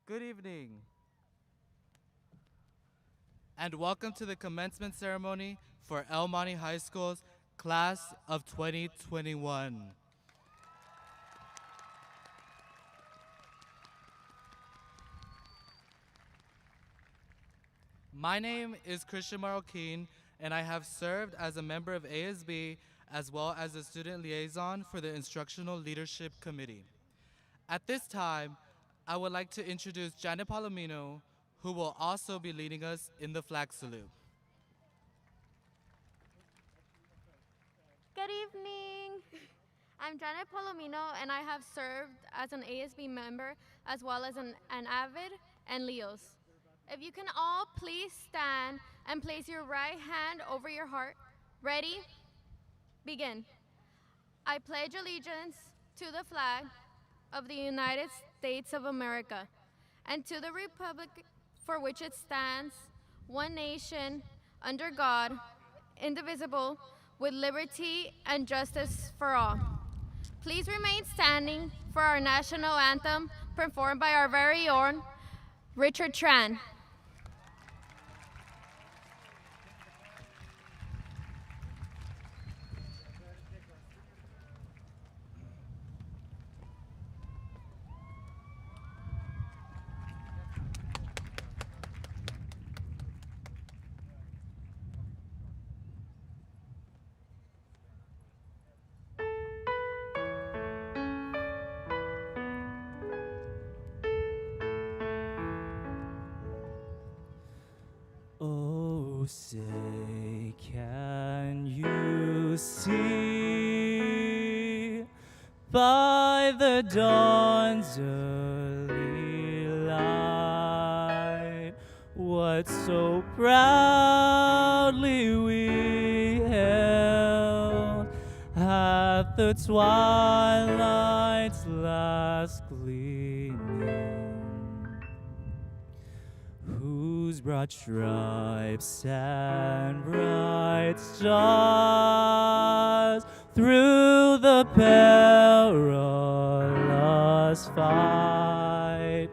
Good evening, and welcome to the commencement ceremony for El Monte High School's class of 2021. My name is Christian Marroquin, and I have served as a member of ASB as well as a student liaison for the Instructional Leadership Committee. At this time, I would like to introduce Janet Palomino, who will also be leading us in the flag salute. Good evening. I'm Janet Palomino, and I have served as an ASB member as well as an AVID and LEOS. If you can all please stand and place your right hand over your heart. Ready? Begin. I pledge allegiance to the flag of the United States of America and to the republic for which it stands, one nation, under God, indivisible, with liberty and justice for all. Please remain standing for our national anthem performed by our very own Richard Tran. Oh, say, can you see by the dawn's early light what so proudly we held at the twilight's last gleaming, whose broad stripes and bright stars through the perilous fight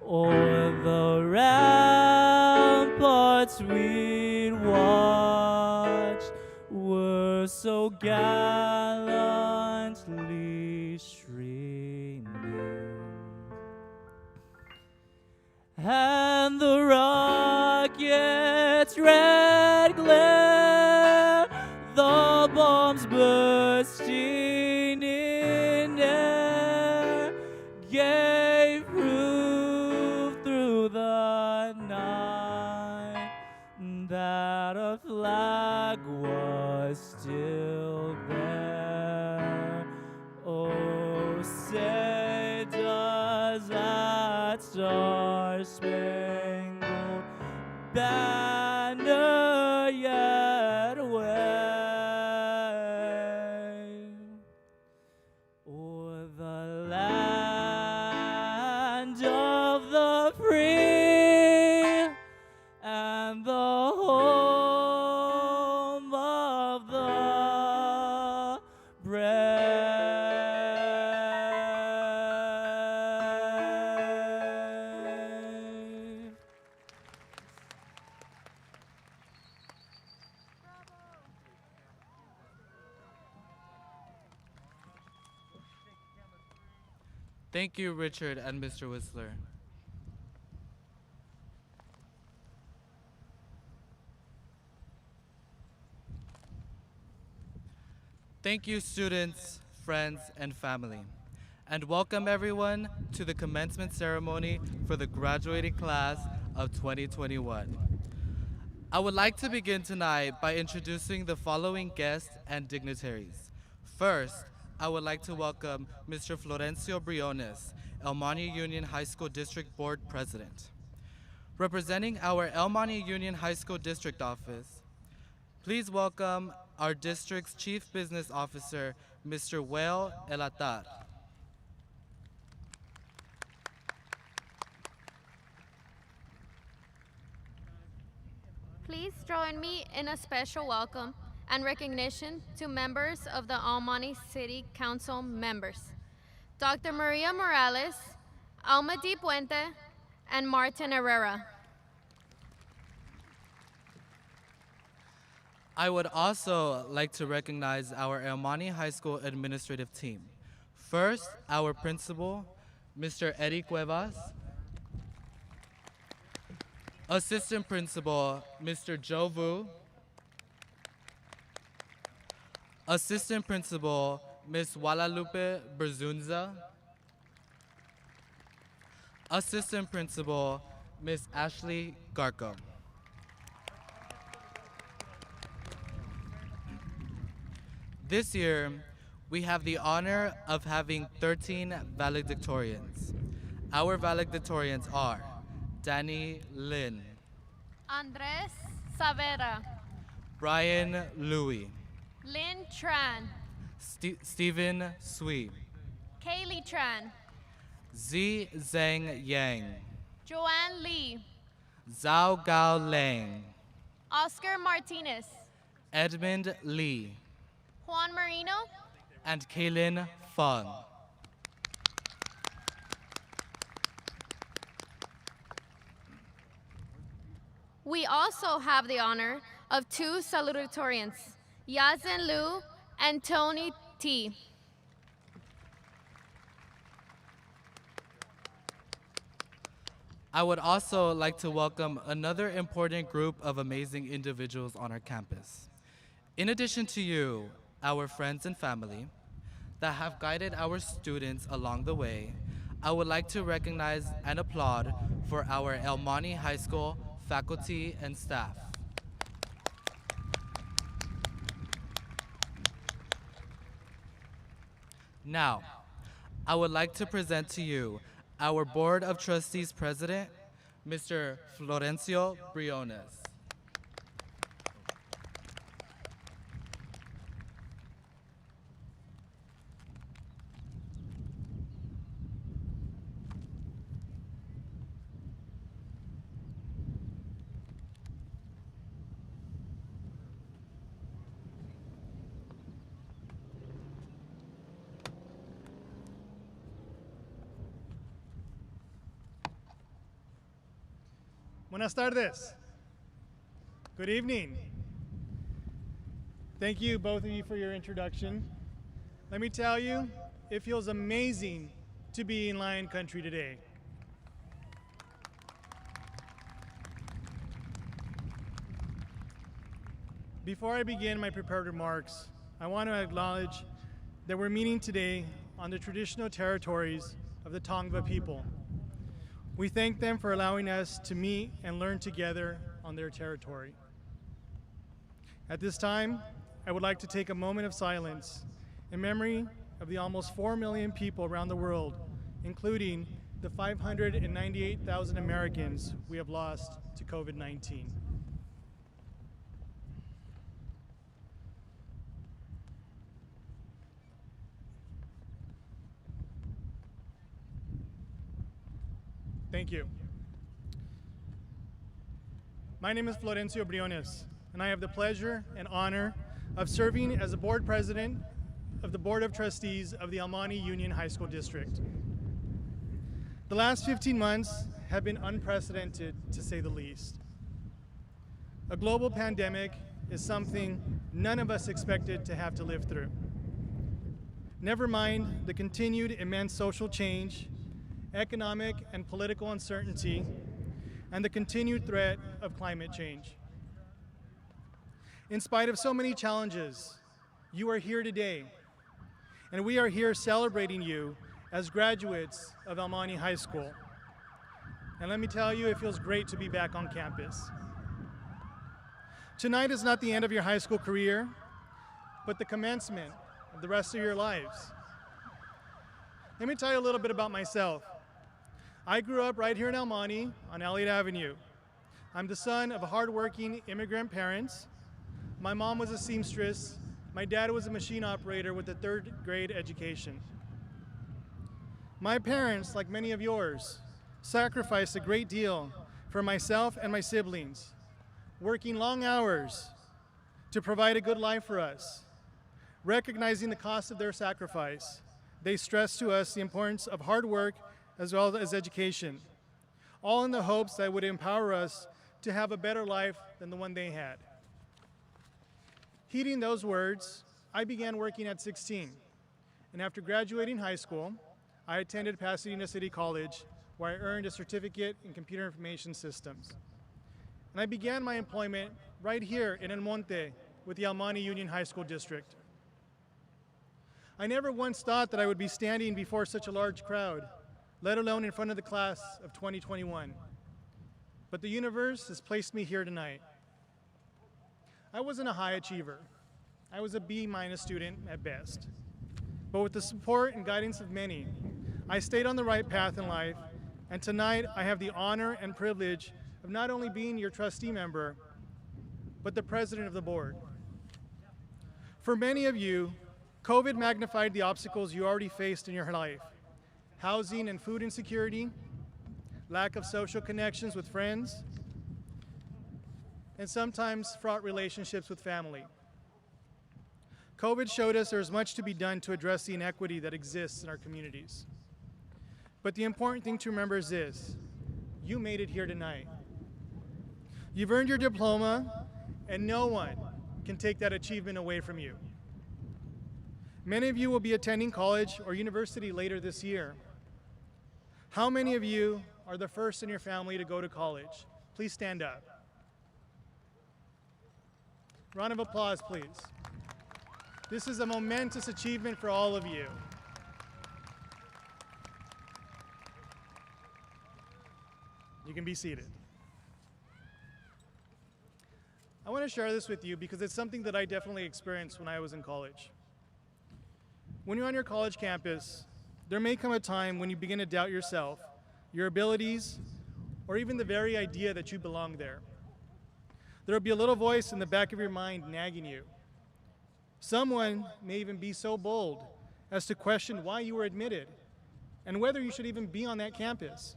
o'er the ramparts we'd watched were so gallantly streaming, and the rocket's red glare, the bombs bursting in air, gave proof through the night that a flag was still there. Oh, say does that star-spangled banner yet wave o'er the land of the free and the home of the brave? Thank you, Richard and Mr. Whistler. Thank you, students, friends, and family. And welcome everyone to the commencement ceremony for the graduating class of 2021. I would like to begin tonight by introducing the following guests and dignitaries. First, I would like to welcome Mr. Florencio Briones, El Monte Union High School District Board President. Representing our El Monte Union High School District Office, please welcome our district's Chief Business Officer, Mr. Wael Elatar. Please join me in a special welcome and recognition to members of the Alma City Council members. Dr. Maria Morales, Alma D. Puente, and Martin Herrera. I would also like to recognize our Almani High School administrative team. First, our principal, Mr. Eddie Cuevas. Assistant Principal, Mr. Joe Vu. Assistant Principal, Ms. Guadalupe Berzunza. Assistant Principal, Ms. Ashley Garco. This year, we have the honor of having 13 valedictorians. Our valedictorians are Danny Lin, Andres Savera, Brian Louie, Lynn Tran, Stephen Sui, Kaylee Tran, Z Zhang Yang, Joanne Lee, Zhao Gao Lang, Oscar Martinez, Edmund Lee, Juan Marino, and Kaylin Fung. We also have the honor of two salutatorians, Yazen Liu and Tony T. I would also like to welcome another important group of amazing individuals on our campus. In addition to you, our friends and family, that have guided our students along the way, I would like to recognize and applaud for our Almani High School faculty and staff. Now, I would like to present to you our Board of Trustees President, Mr. Florencio Briones. Buenas tardes. Good evening. Thank you, both of you, for your introduction. Let me tell you, it feels amazing to be in Lion Country today. Before I begin my prepared remarks, I want to acknowledge that we're meeting today on the traditional territories of the Tongva people. We thank them for allowing us to meet and learn together on their territory. At this time, I would like to take a moment of silence in memory of the almost 4 million people around the world, including the 598,000 Americans we have lost to COVID-19. Thank you. My name is Florencio Briones, and I have the pleasure and honor of serving as the board president of the Board of Trustees of the Almani Union High School District. The last 15 months have been unprecedented, to say the least. A global pandemic is something none of us expected to have to live through. Never mind the continued immense social change, economic and political uncertainty, and the continued threat of climate change. In spite of so many challenges, you are here today, and we are here celebrating you as graduates of Almani High School. And let me tell you, it feels great to be back on campus. Tonight is not the end of your high school career, but the commencement of the rest of your lives. Let me tell you a little bit about myself. I grew up right here in Almani on Elliott Avenue. I'm the son of hardworking immigrant parents. My mom was a seamstress. My dad was a machine operator with a third grade education. My parents, like many of yours, sacrificed a great deal for myself and my siblings, working long hours to provide a good life for us. Recognizing the cost of their sacrifice, they stressed to us the importance of hard work as well as education. all in the hopes that it would empower us to have a better life than the one they had. Heeding those words, I began working at 16, and after graduating high school, I attended Pasadena City College, where I earned a certificate in computer information systems. And I began my employment right here in Monte with the Alma Union High School District. I never once thought that I would be standing before such a large crowd, let alone in front of the class of 2021. But the universe has placed me here tonight. I wasn't a high achiever. I was a B- student at best. But with the support and guidance of many, I stayed on the right path in life, and tonight I have the honor and privilege of not only being your trustee member, but the president of the board. For many of you, COVID magnified the obstacles you already faced in your life: housing and food insecurity, lack of social connections with friends, and sometimes fraught relationships with family. COVID showed us there's much to be done to address the inequity that exists in our communities. But the important thing to remember is this: you made it here tonight. You've earned your diploma, and no one can take that achievement away from you. Many of you will be attending college or university later this year. How many of you are the first in your family to go to college? Please stand up. Round of applause, please. This is a momentous achievement for all of you. You can be seated. I want to share this with you because it's something that I definitely experienced when I was in college. When you're on your college campus, there may come a time when you begin to doubt yourself, your abilities, or even the very idea that you belong there. There will be a little voice in the back of your mind nagging you. Someone may even be so bold as to question why you were admitted and whether you should even be on that campus.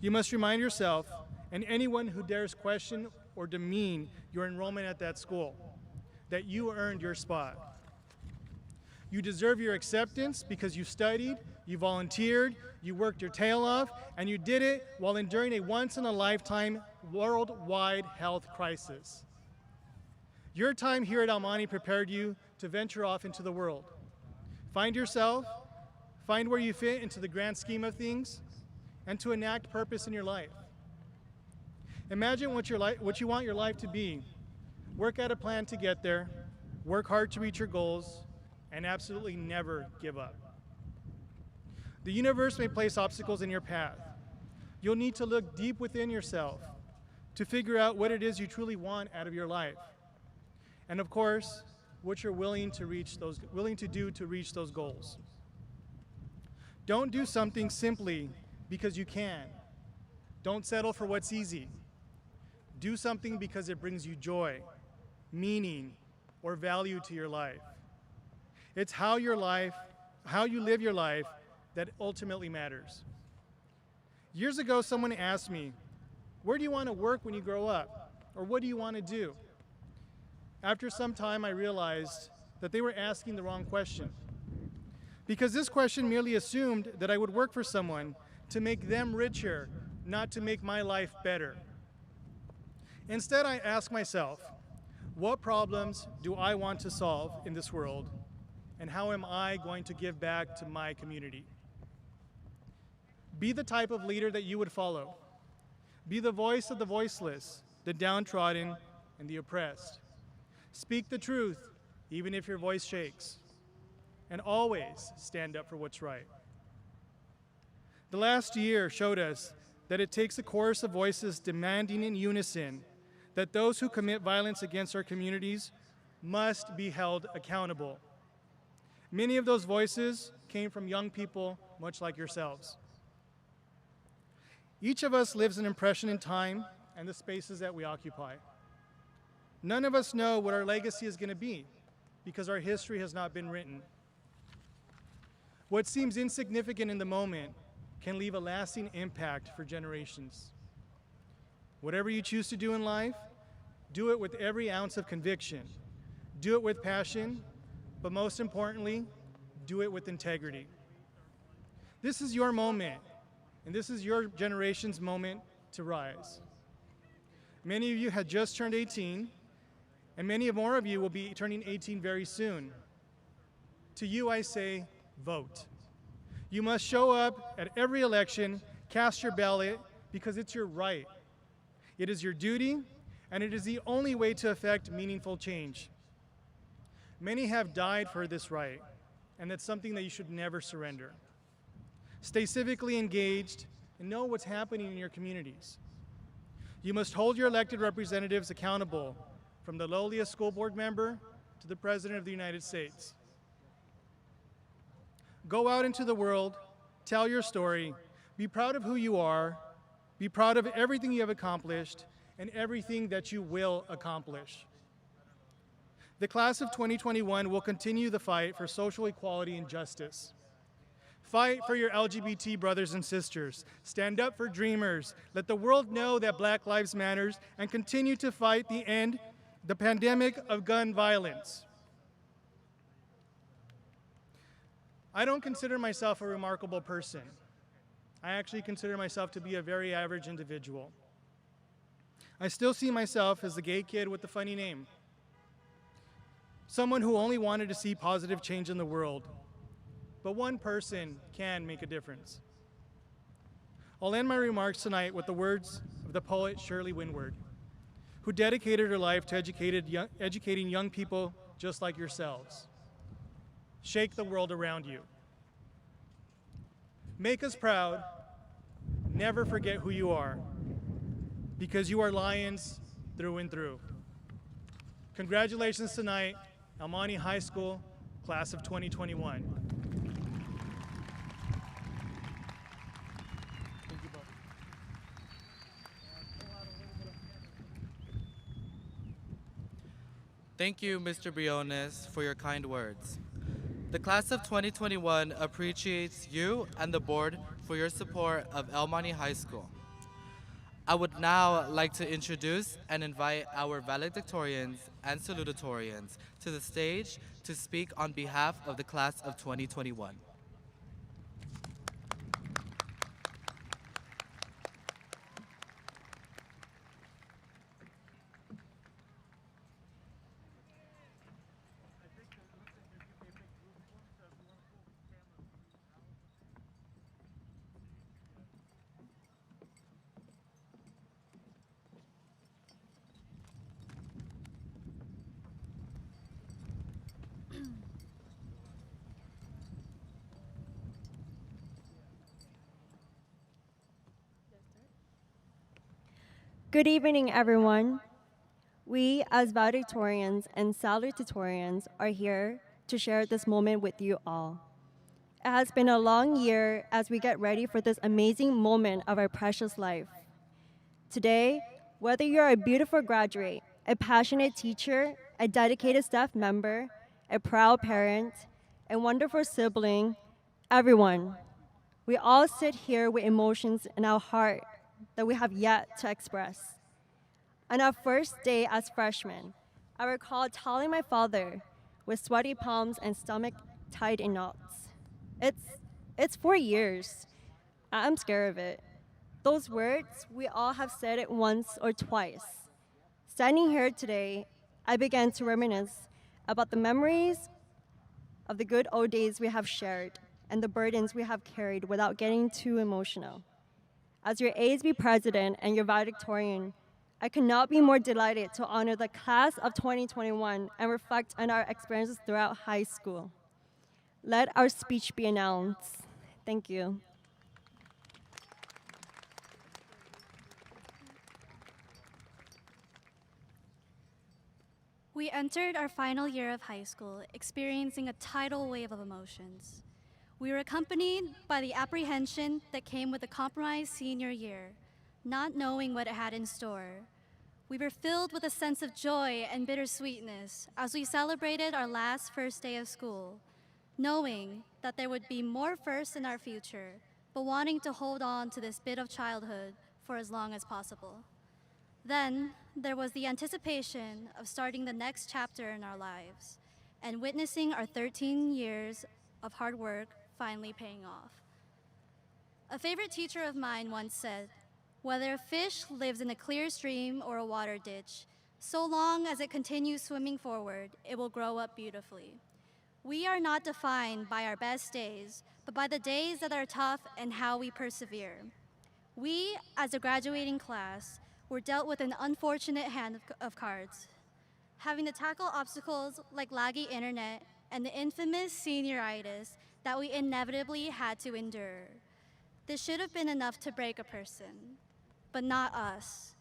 You must remind yourself, and anyone who dares question or demean your enrollment at that school, that you earned your spot. You deserve your acceptance because you studied, you volunteered, you worked your tail off, and you did it while enduring a once-in-a-lifetime worldwide health crisis. Your time here at Alma prepared you to venture off into the world. Find yourself, find where you fit into the grand scheme of things, and to enact purpose in your life. Imagine what you want your life to be. Work out a plan to get there, work hard to reach your goals, and absolutely never give up. The universe may place obstacles in your path. You'll need to look deep within yourself to figure out what it is you truly want out of your life. And of course, what you're willing to do to reach those goals. Don't do something simply because you can. Don't settle for what's easy. Do something because it brings you joy, meaning, or value to your life. It's how you live your life that ultimately matters. Years ago, someone asked me, where do you want to work when you grow up? Or what do you want to do? After some time, I realized that they were asking the wrong question. Because this question merely assumed that I would work for someone to make them richer, not to make my life better. Instead, I asked myself, what problems do I want to solve in this world? And how am I going to give back to my community? Be the type of leader that you would follow. Be the voice of the voiceless, the downtrodden, and the oppressed. Speak the truth, even if your voice shakes. And always stand up for what's right. The last year showed us that it takes a chorus of voices demanding in unison that those who commit violence against our communities must be held accountable. Many of those voices came from young people much like yourselves. Each of us lives an impression in time and the spaces that we occupy. None of us know what our legacy is going to be because our history has not been written. What seems insignificant in the moment can leave a lasting impact for generations. Whatever you choose to do in life, do it with every ounce of conviction. Do it with passion, but most importantly, do it with integrity. This is your moment. and this is your generation's moment to rise. Many of you had just turned 18, and many more of you will be turning 18 very soon. To you, I say, vote. You must show up at every election, cast your ballot, because it's your right. It is your duty, and it is the only way to effect meaningful change. Many have died for this right, and that's something that you should never surrender. Stay civically engaged and know what's happening in your communities. You must hold your elected representatives accountable, from the lowliest school board member to the President of the United States. Go out into the world, tell your story, be proud of who you are, be proud of everything you have accomplished and everything that you will accomplish. The class of 2021 will continue the fight for social equality and justice. Fight for your LGBT brothers and sisters. Stand up for dreamers. Let the world know that Black Lives Matter, and continue to fight the pandemic of gun violence. I don't consider myself a remarkable person. I actually consider myself to be a very average individual. I still see myself as the gay kid with the funny name. Someone who only wanted to see positive change in the world. But one person can make a difference. I'll end my remarks tonight with the words of the poet Shirley Windward, who dedicated her life to educating young people just like yourselves. Shake the world around you. Make us proud. Never forget who you are, because you are Lions through and through. Congratulations tonight, Alma High School, class of 2021. Thank you, Mr. Briones, for your kind words. The class of 2021 appreciates you and the board for your support of Alma High School. I would now like to introduce and invite our valedictorians and salutatorians to the stage to speak on behalf of the class of 2021. Good evening, everyone. We, as valedictorians and salutatorians, are here to share this moment with you all. It has been a long year as we get ready for this amazing moment of our precious life. Today, whether you're a beautiful graduate, a passionate teacher, a dedicated staff member, a proud parent, a wonderful sibling, everyone, we all sit here with emotions in our heart that we have yet to express. On our first day as freshmen, I recall telling my father with sweaty palms and stomach tied in knots, it's 4 years. I'm scared of it. Those words, we all have said it once or twice. Standing here today, I began to reminisce about the memories of the good old days we have shared and the burdens we have carried without getting too emotional. As your ASB president and your valedictorian, I could not be more delighted to honor the class of 2021 and reflect on our experiences throughout high school. Let our speech be announced. Thank you. We entered our final year of high school, experiencing a tidal wave of emotions. We were accompanied by the apprehension that came with a compromised senior year, not knowing what it had in store. We were filled with a sense of joy and bittersweetness as we celebrated our last first day of school, knowing that there would be more firsts in our future, but wanting to hold on to this bit of childhood for as long as possible. Then, there was the anticipation of starting the next chapter in our lives and witnessing our 13 years of hard work finally paying off. A favorite teacher of mine once said, "Whether a fish lives in a clear stream or a water ditch, so long as it continues swimming forward, it will grow up beautifully." We are not defined by our best days, but by the days that are tough and how we persevere. We, as a graduating class, were dealt with an unfortunate hand of cards, having to tackle obstacles like laggy internet and the infamous senioritis that we inevitably had to endure. This should have been enough to break a person, but not us.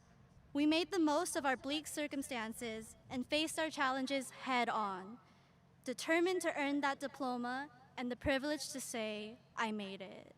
We made the most of our bleak circumstances and faced our challenges head on, determined to earn that diploma and the privilege to say, "I made it."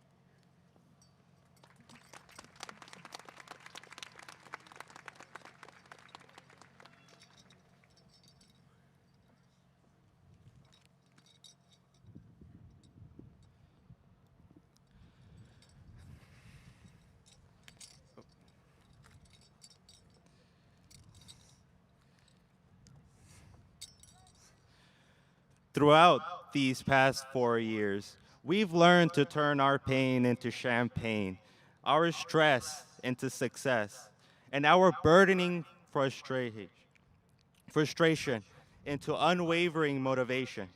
Throughout these past 4 years, we've learned to turn our pain into champagne, our stress into success, and our burdening frustration into unwavering motivation.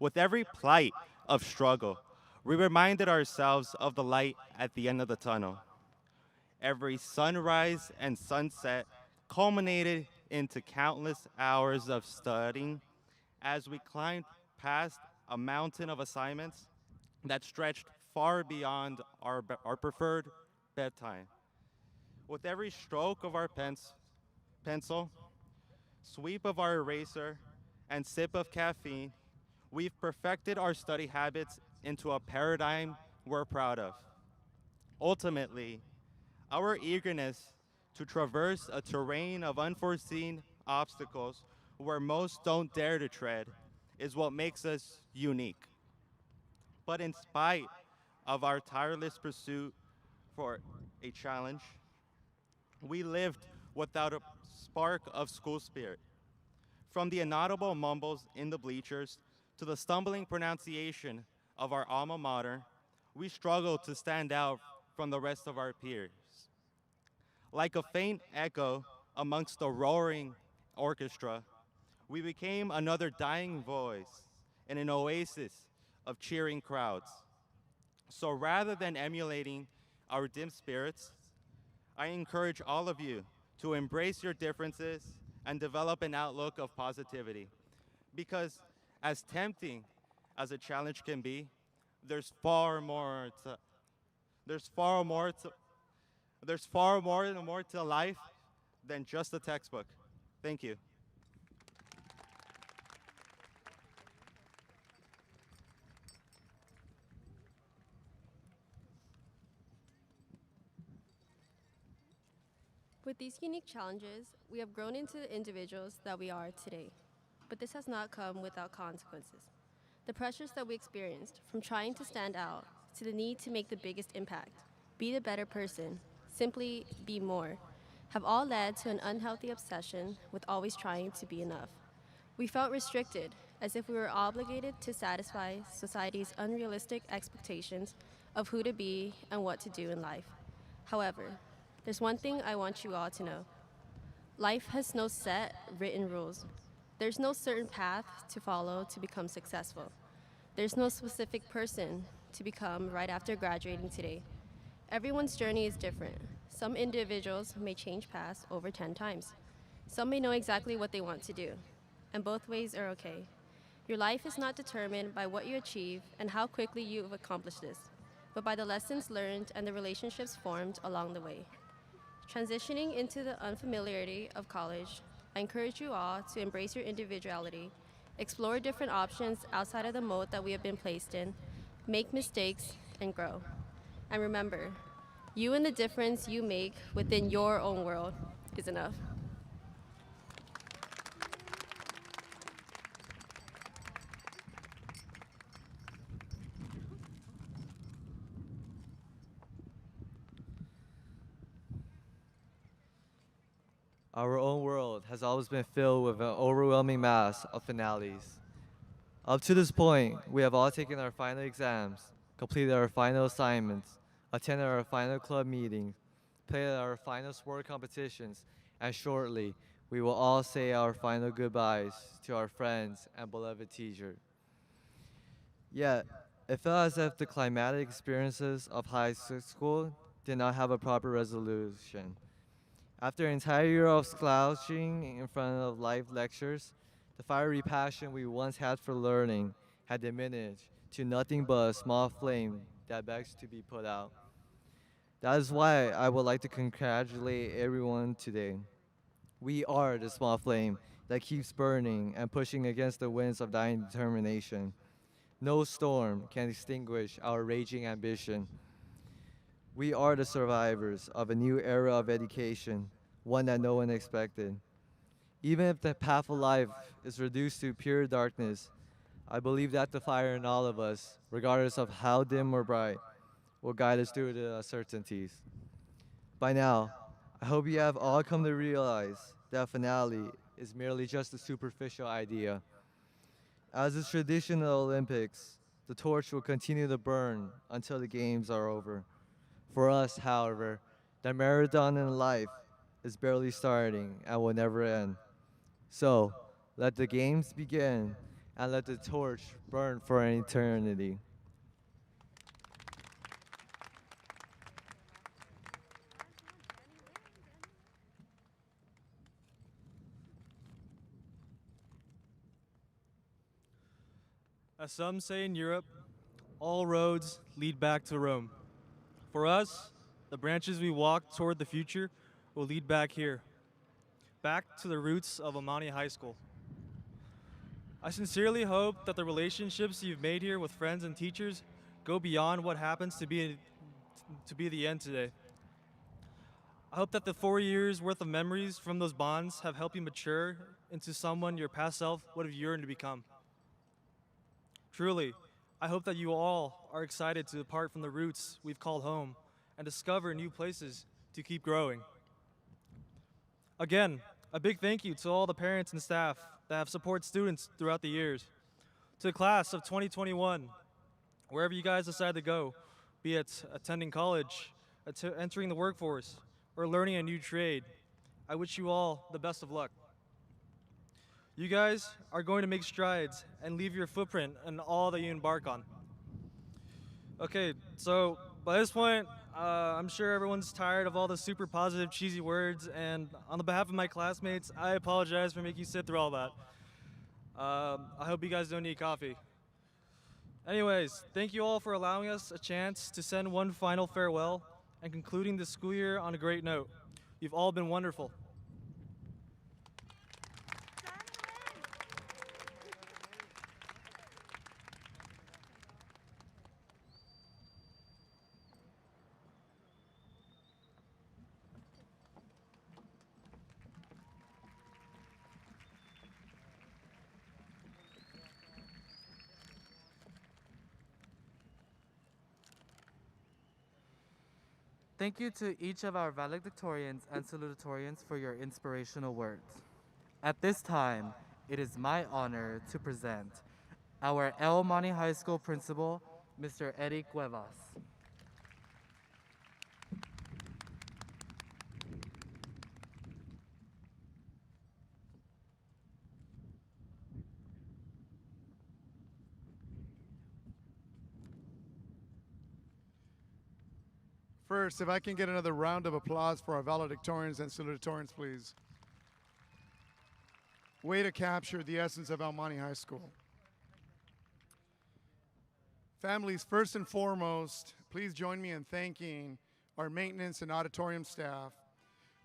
With every plight of struggle, we reminded ourselves of the light at the end of the tunnel. Every sunrise and sunset culminated into countless hours of studying as we climbed past a mountain of assignments that stretched far beyond our preferred bedtime. With every stroke of our pencil, sweep of our eraser, and sip of caffeine, we've perfected our study habits into a paradigm we're proud of. Ultimately, our eagerness to traverse a terrain of unforeseen obstacles where most don't dare to tread is what makes us unique. But in spite of our tireless pursuit for a challenge, we lived without a spark of school spirit. From the inaudible mumbles in the bleachers to the stumbling pronunciation of our alma mater, we struggled to stand out from the rest of our peers. Like a faint echo amongst the roaring orchestra, we became another dying voice in an oasis of cheering crowds. So rather than emulating our dim spirits, I encourage all of you to embrace your differences and develop an outlook of positivity. Because as tempting as a challenge can be, there's far more to there's far more to there's far more to life than just a textbook. Thank you. With these unique challenges, we have grown into the individuals that we are today. But this has not come without consequences. The pressures that we experienced, from trying to stand out to the need to make the biggest impact, be the better person, simply be more, have all led to an unhealthy obsession with always trying to be enough. We felt restricted, as if we were obligated to satisfy society's unrealistic expectations of who to be and what to do in life. However, there's one thing I want you all to know. Life has no set, written rules. There's no certain path to follow to become successful. There's no specific person to become right after graduating today. Everyone's journey is different. Some individuals may change paths over 10 times. Some may know exactly what they want to do, and both ways are okay. Your life is not determined by what you achieve and how quickly you've accomplished this, but by the lessons learned and the relationships formed along the way. Transitioning into the unfamiliarity of college, I encourage you all to embrace your individuality, explore different options outside of the mode that we have been placed in, make mistakes, and grow. And remember, you and the difference you make within your own world is enough. Our own world has always been filled with an overwhelming mass of finales. Up to this point, we have all taken our final exams, completed our final assignments, attended our final club meetings, played at our final sport competitions, and shortly, we will all say our final goodbyes to our friends and beloved teacher. Yet, it felt as if the climatic experiences of high school did not have a proper resolution. After an entire year of slouching in front of live lectures, the fiery passion we once had for learning had diminished to nothing but a small flame that begs to be put out. That is why I would like to congratulate everyone today. We are the small flame that keeps burning and pushing against the winds of dying determination. No storm can extinguish our raging ambition. We are the survivors of a new era of education, one that no one expected. Even if the path of life is reduced to pure darkness, I believe that the fire in all of us, regardless of how dim or bright, will guide us through the uncertainties. By now, I hope you have all come to realize that finale is merely just a superficial idea. As is tradition of the Olympics, the torch will continue to burn until the games are over. For us, however, the marathon in life is barely starting and will never end. So, let the games begin and let the torch burn for an eternity. As some say in Europe, all roads lead back to Rome. For us, the branches we walk toward the future will lead back here, back to the roots of Amani High School. I sincerely hope that the relationships you've made here with friends and teachers go beyond what happens to be the end today. I hope that the 4 years worth of memories from those bonds have helped you mature into someone your past self would have yearned to become. Truly, I hope that you all are excited to depart from the roots we've called home and discover new places to keep growing. Again, a big thank you to all the parents and staff that have supported students throughout the years. To the class of 2021, wherever you guys decide to go, be it attending college, entering the workforce, or learning a new trade, I wish you all the best of luck. You guys are going to make strides and leave your footprint in all that you embark on. Okay, so by this point, I'm sure everyone's tired of all the super positive, cheesy words, and on the behalf of my classmates, I apologize for making you sit through all that. I hope you guys don't need coffee. Anyways, thank you all for allowing us a chance to send one final farewell and concluding the school year on a great note. You've all been wonderful. Thank you to each of our valedictorians and salutatorians for your inspirational words. At this time, it is my honor to present our El Monte High School principal, Mr. Eddie Cuevas. First, if I can get another round of applause for our valedictorians and salutatorians, please. Way to capture the essence of Almani High School. Families, first and foremost, please join me in thanking our maintenance and auditorium staff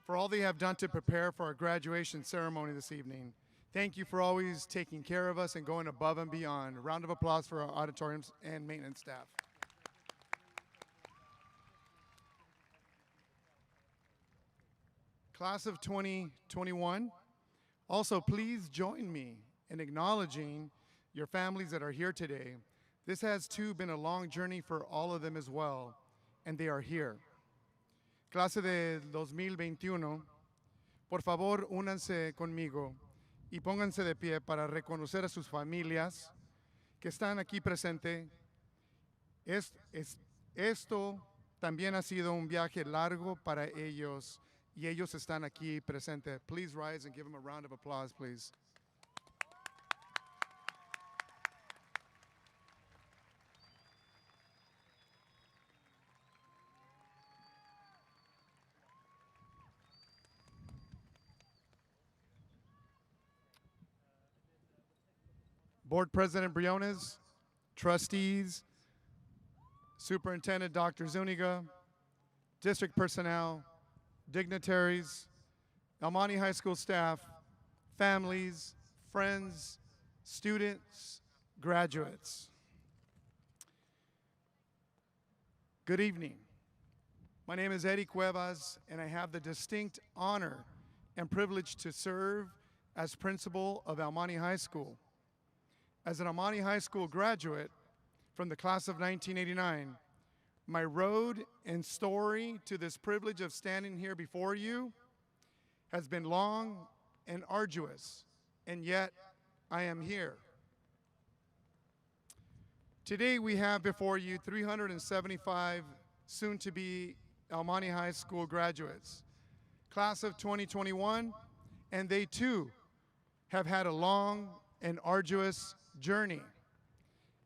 for all they have done to prepare for our graduation ceremony this evening. Thank you for always taking care of us and going above and beyond. A round of applause for our auditoriums and maintenance staff. Class of 2021, also please join me in acknowledging your families that are here today. This has too been a long journey for all of them as well, and they are here. Clase de 2021, por favor únanse conmigo y pónganse de pie para reconocer a sus familias que están aquí presentes. Esto También ha sido un viaje largo para ellos y ellos están aquí presentes. Please rise and give them a round of applause, please. Board President Briones, trustees, Superintendent Dr. Zuniga, district personnel, dignitaries, Almani High School staff, families, friends, students, graduates. Good evening. My name is Eddie Cuevas, and I have the distinct honor and privilege to serve as principal of Almani High School. As an Almani High School graduate from the class of 1989, my road and story to this privilege of standing here before you has been long and arduous, and yet I am here. Today we have before you 375 soon-to-be Almani High School graduates, class of 2021, and they too have had a long and arduous journey,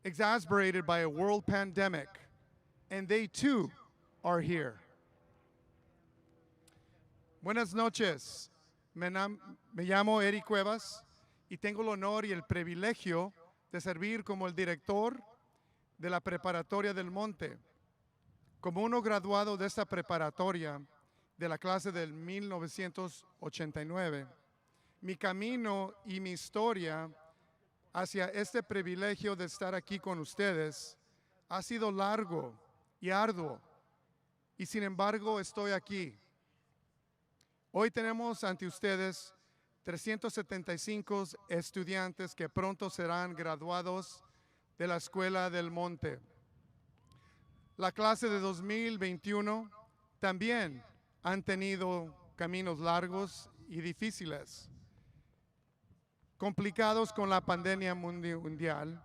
exacerbated by a world pandemic, and they too are here. Buenas noches, me llamo Eric Cuevas y tengo el honor y el privilegio de servir como el director de la preparatoria del Monte. Como uno graduado de esta preparatoria de la clase del 1989, mi camino y mi historia hacia este privilegio de estar aquí con ustedes ha sido largo y arduo, y sin embargo estoy aquí. Hoy tenemos ante ustedes 375 estudiantes que pronto serán graduados de la Escuela del Monte. La clase de 2021 también han tenido caminos largos y difíciles, complicados con la pandemia mundial,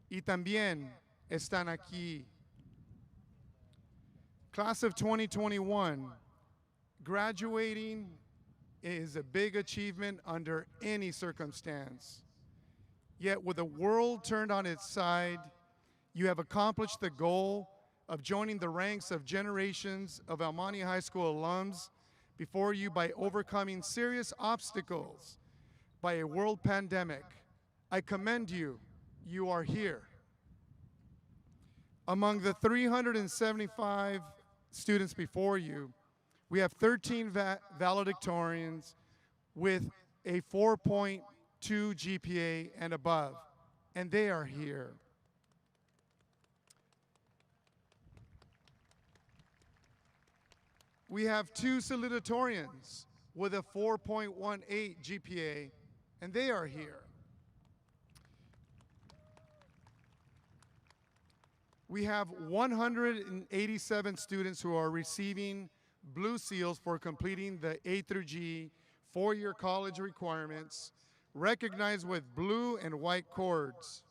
y también están aquí. Class of 2021, graduating is a big achievement under any circumstance. Yet with the world turned on its side, you have accomplished the goal of joining the ranks of generations of Almani High School alums before you by overcoming serious obstacles by a world pandemic. I commend you. You are here. Among the 375 students before you, we have 13 valedictorians with a 4.2 GPA and above, and they are here. We have 2 salutatorians with a 4.18 GPA, and they are here. We have 187 students who are receiving Blue Seals for completing the A through G 4-year college requirements, recognized with blue and white cords.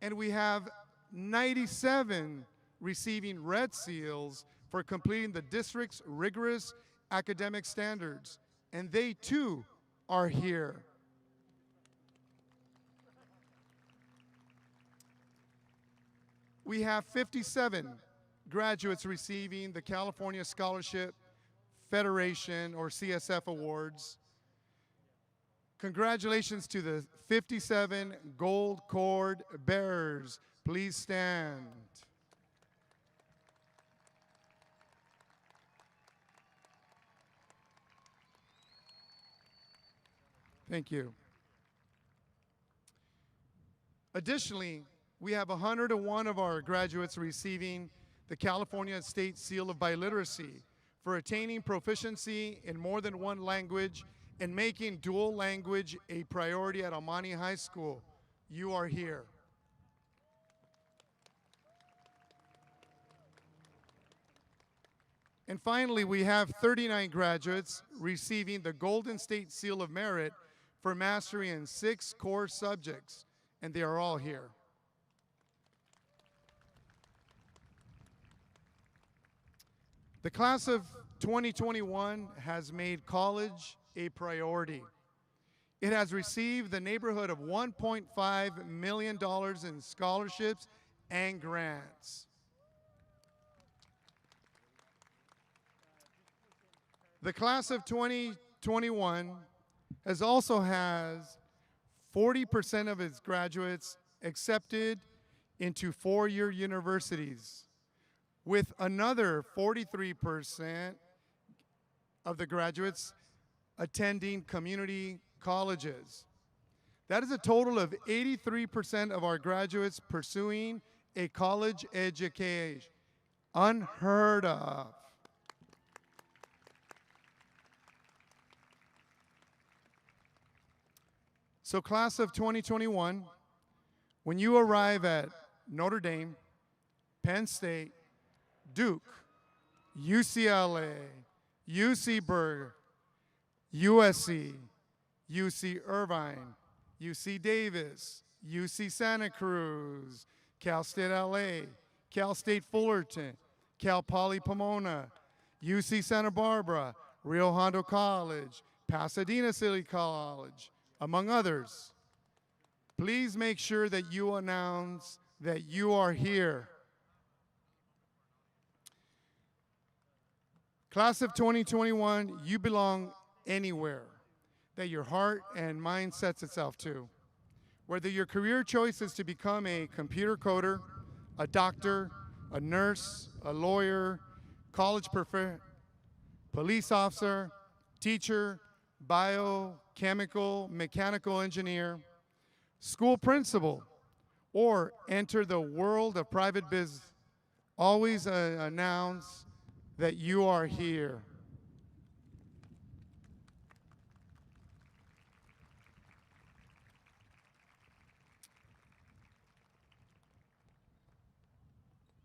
And we have 97 receiving Red Seals for completing the district's rigorous academic standards, and they too are here. We have 57 graduates receiving the California Scholarship Federation or CSF Awards. Congratulations to the 57 gold cord bearers. Please stand. Thank you. Additionally, we have 101 of our graduates receiving the California State Seal of Biliteracy for attaining proficiency in more than one language and making dual language a priority at Almani High School. You are here. And finally, we have 39 graduates receiving the Golden State Seal of Merit for mastery in 6 core subjects, and they are all here. The class of 2021 has made college a priority. It has received the neighborhood of $1.5 million in scholarships and grants. The class of 2021 has 40% of its graduates accepted into four-year universities, with another 43% of the graduates attending community colleges. That is a total of 83% of our graduates pursuing a college education. Unheard of. So class of 2021, when you arrive at Notre Dame, Penn State, Duke, UCLA, UC Berkeley, USC, UC Irvine, UC Davis, UC Santa Cruz, Cal State LA, Cal State Fullerton, Cal Poly Pomona, UC Santa Barbara, Rio Hondo College, Pasadena City College, among others. Please make sure that you announce that you are here. Class of 2021, you belong anywhere that your heart and mind sets itself to. Whether your career choice is to become a computer coder, a doctor, a nurse, a lawyer, college professor, police officer, teacher, biochemical, mechanical engineer, school principal, or enter the world of private business, always announce that you are here.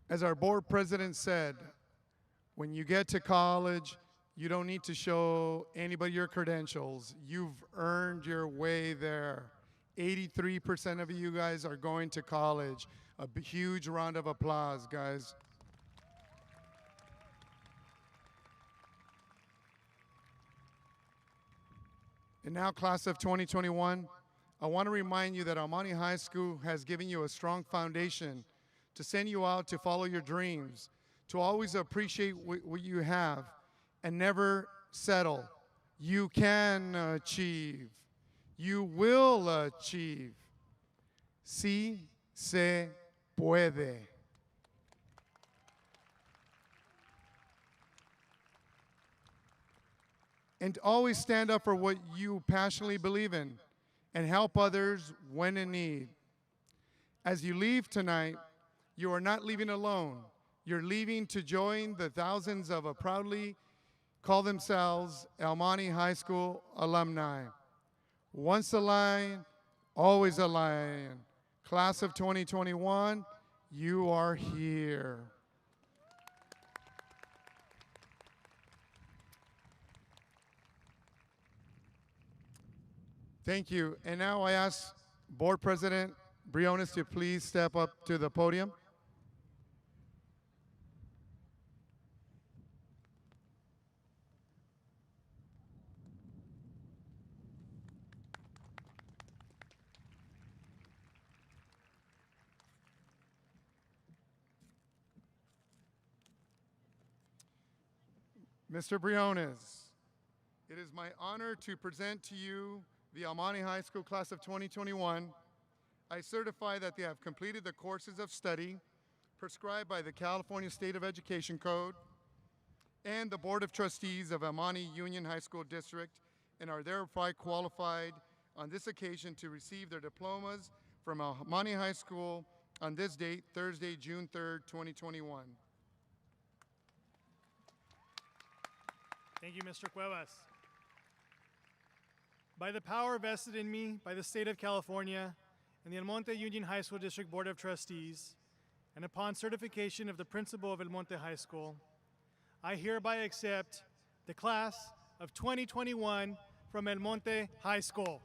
As our board president said, when you get to college, you don't need to show anybody your credentials. You've earned your way there. 83% of you guys are going to college. A huge round of applause, guys. And now, class of 2021, I want to remind you that Alma High School has given you a strong foundation to send you out to follow your dreams, to always appreciate what you have, and never settle. You can achieve. You will achieve. Sí se puede. And always stand up for what you passionately believe in and help others when in need. As you leave tonight, you are not leaving alone. You're leaving to join the thousands of proudly call themselves Alma High School alumni. Once a lion, always a lion. Class of 2021, you are here. Thank you. And now I ask Board President Briones to please step up to the podium. Mr. Briones, it is my honor to present to you the Alma High School class of 2021. I certify that they have completed the courses of study prescribed by the California State of Education Code and the Board of Trustees of Alma Union High School District, and are thereby qualified on this occasion to receive their diplomas from Alma High School on this date, Thursday, June 3rd, 2021. Thank you, Mr. Cuevas. By the power vested in me by the State of California and the El Monte Union High School District Board of Trustees, and upon certification of the principal of El Monte High School, I hereby accept the class of 2021 from El Monte High School.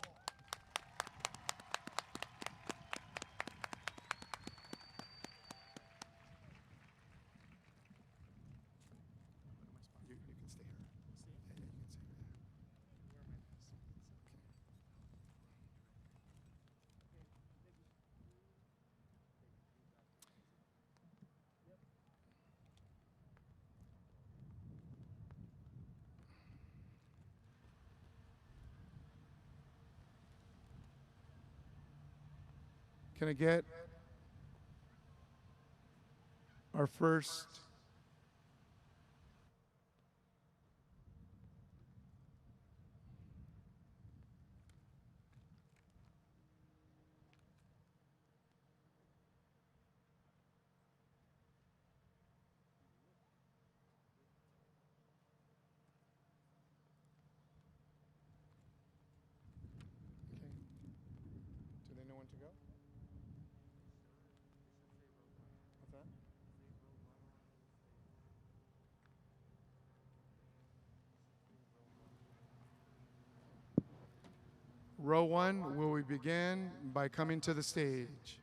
Can I get our first? Do they know when to go? What's that? Row one, will we begin by coming to the stage?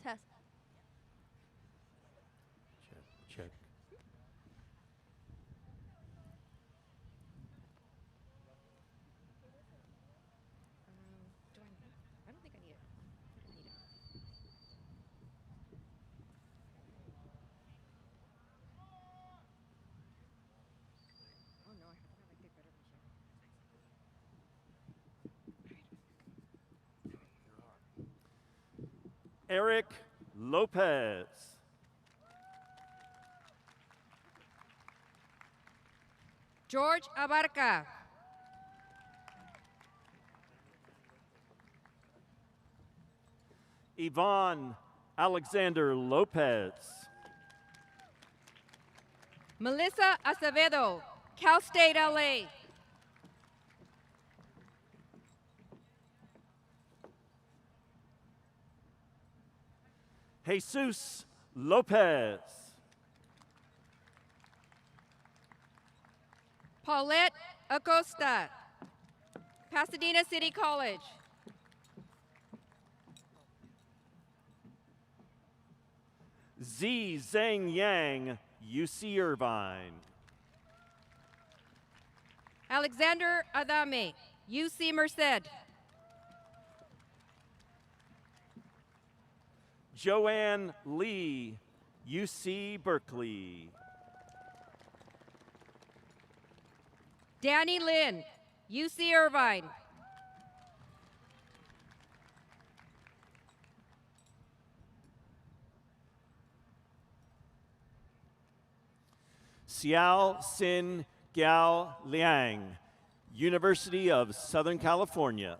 Test. Check. I don't think I need it. Oh no, I have like the better vision. Eric Lopez. George Abarca. Yvonne Alexander Lopez. Melissa Acevedo, Cal State LA. Jesus Lopez. Paulette Acosta, Pasadena City College. Z Zhang Yang, UC Irvine. Alexander Adame, UC Merced. Joanne Lee, UC Berkeley. Danny Lynn, UC Irvine. Xiao Sin Gao Liang, University of Southern California.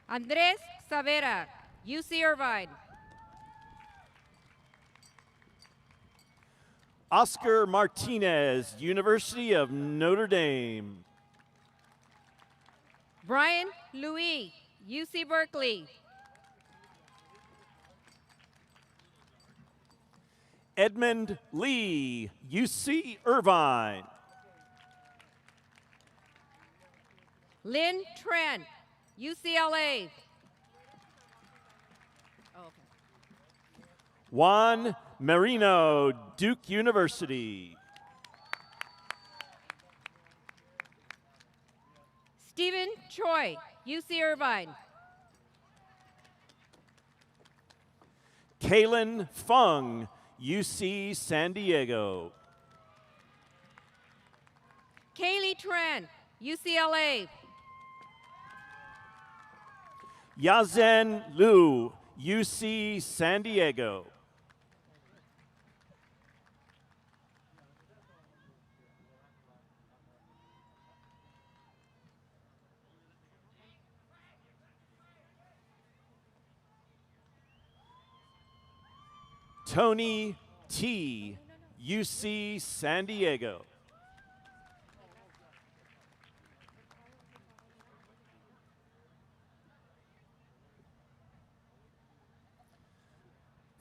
Andres Savera, UC Irvine. Oscar Martinez, University of Notre Dame. Brian Louis, UC Berkeley. Edmund Lee, UC Irvine. Lynn Trent, UCLA. Juan Marino, Duke University. Stephen Choi, UC Irvine. Kaylin Fung, UC San Diego. Kaylee Tran, UCLA. Yazen Liu, UC San Diego. Tony T, UC San Diego.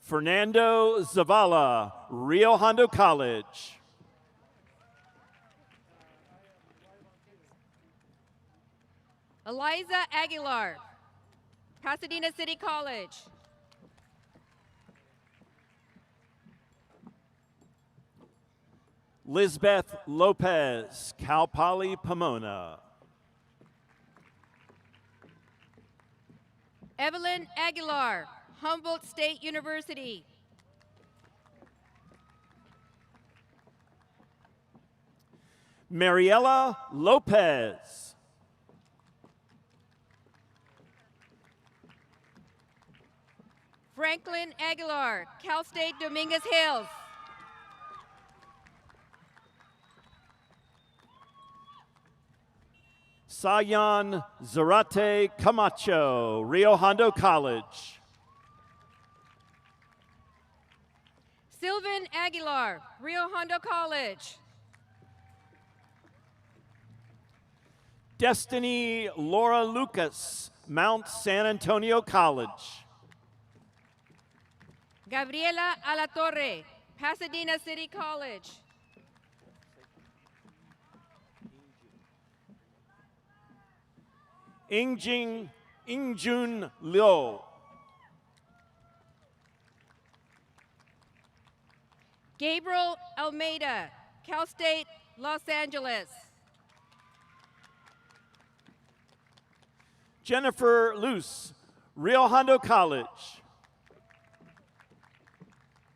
Fernando Zavala, Rio Hondo College. Eliza Aguilar, Pasadena City College. Lisbeth Lopez, Cal Poly Pomona. Evelyn Aguilar, Humboldt State University. Mariela Lopez. Franklin Aguilar, Cal State Dominguez Hills. Sayan Zarate Camacho, Rio Hondo College. Sylvan Aguilar, Rio Hondo College. Destiny Laura Lucas, Mount San Antonio College. Gabriela Alatorre, Pasadena City College. Ingjun Liu. Gabriel Almeida, Cal State, Los Angeles. Jennifer Luce, Rio Hondo College.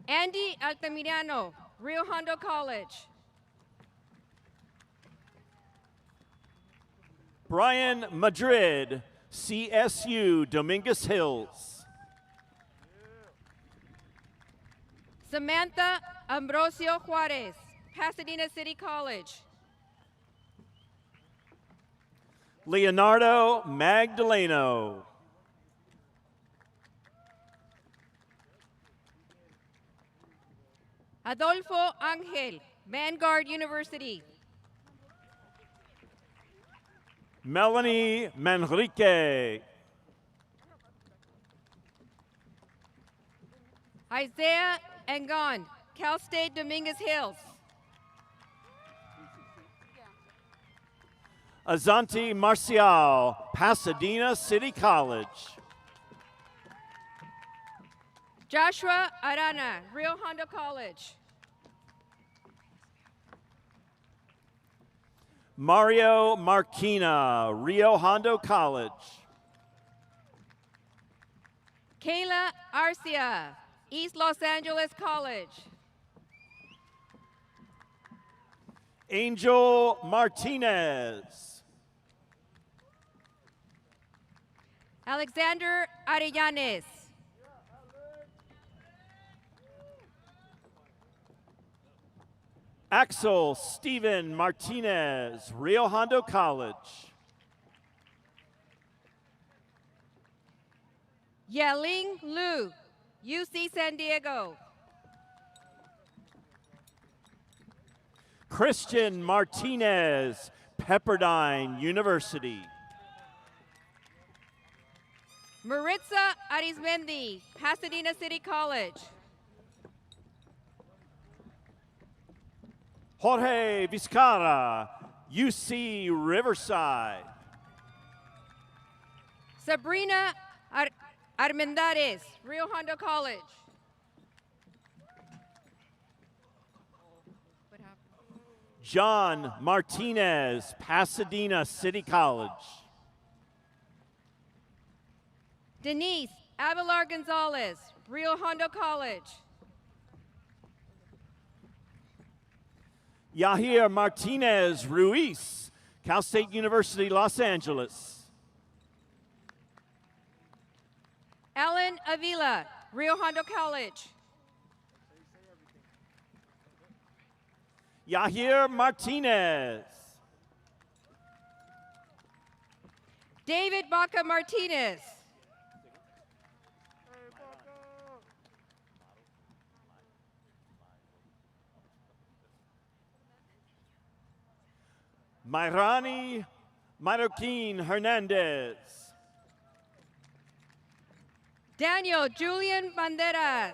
Andy Altamirano, Rio Hondo College. Brian Madrid, CSU, Dominguez Hills. Samantha Ambrosio Juarez, Pasadena City College. Leonardo Magdaleno. Adolfo Angel, Vanguard University. Melanie Manrique. Isaiah Engon, Cal State Dominguez Hills. Azanti Marcial, Pasadena City College. Joshua Arana, Rio Hondo College. Mario Marquina, Rio Hondo College. Kayla Arcia, East Los Angeles College. Angel Martinez. Alexander Arellanes. Axel Steven Martinez, Rio Hondo College. Yeling Lu, UC San Diego. Christian Martinez, Pepperdine University. Maritza Arizmendi, Pasadena City College. Jorge Vizcarra, UC Riverside. Sabrina Armendariz, Rio Hondo College. John Martinez, Pasadena City College. Denise Abelar Gonzalez, Rio Hondo College. Yahir Martinez Ruiz, Cal State University, Los Angeles. Alan Avila, Rio Hondo College. Yahir Martinez. David Baca Martinez. Mayrani Marroquin Hernandez. Daniel Julian Banderas.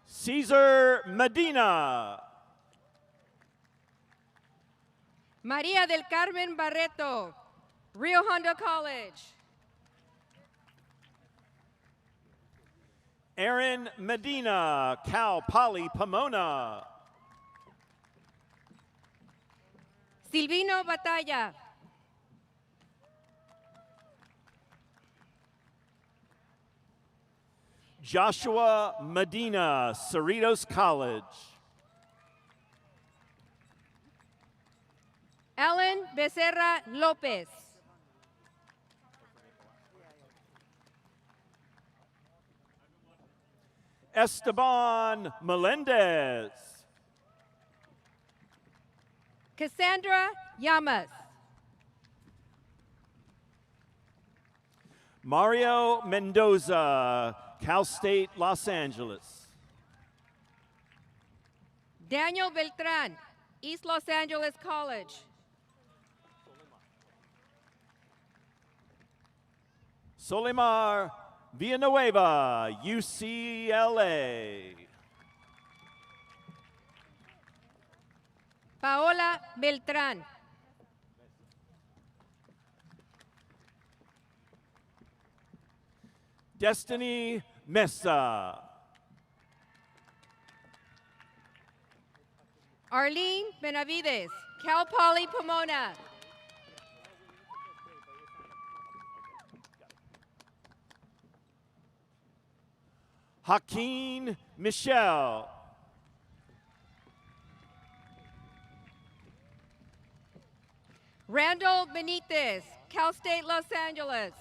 Caesar Medina. Maria del Carmen Barreto, Rio Hondo College. Aaron Medina, Cal Poly Pomona. Silvino Batalla. Joshua Medina, Cerritos College. Ellen Becerra Lopez. Esteban Melendez. Cassandra Llamas. Mario Mendoza, Cal State Los Angeles. Daniel Beltran, East Los Angeles College. Solimar Villanueva, UCLA. Paola Beltran. Destiny Mesa. Arlene Benavides, Cal Poly Pomona. Hakeem Michelle. Randall Benitez, Cal State Los Angeles.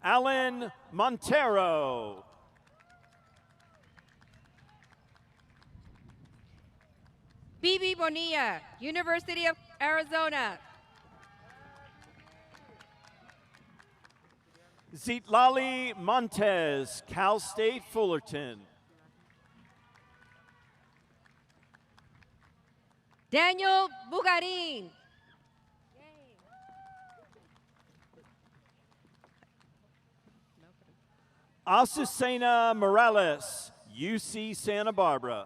Alan Montero. Bibi Bonilla, University of Arizona. Zitlali Montez, Cal State Fullerton. Daniel Bugarin. Azucena Morales, UC Santa Barbara.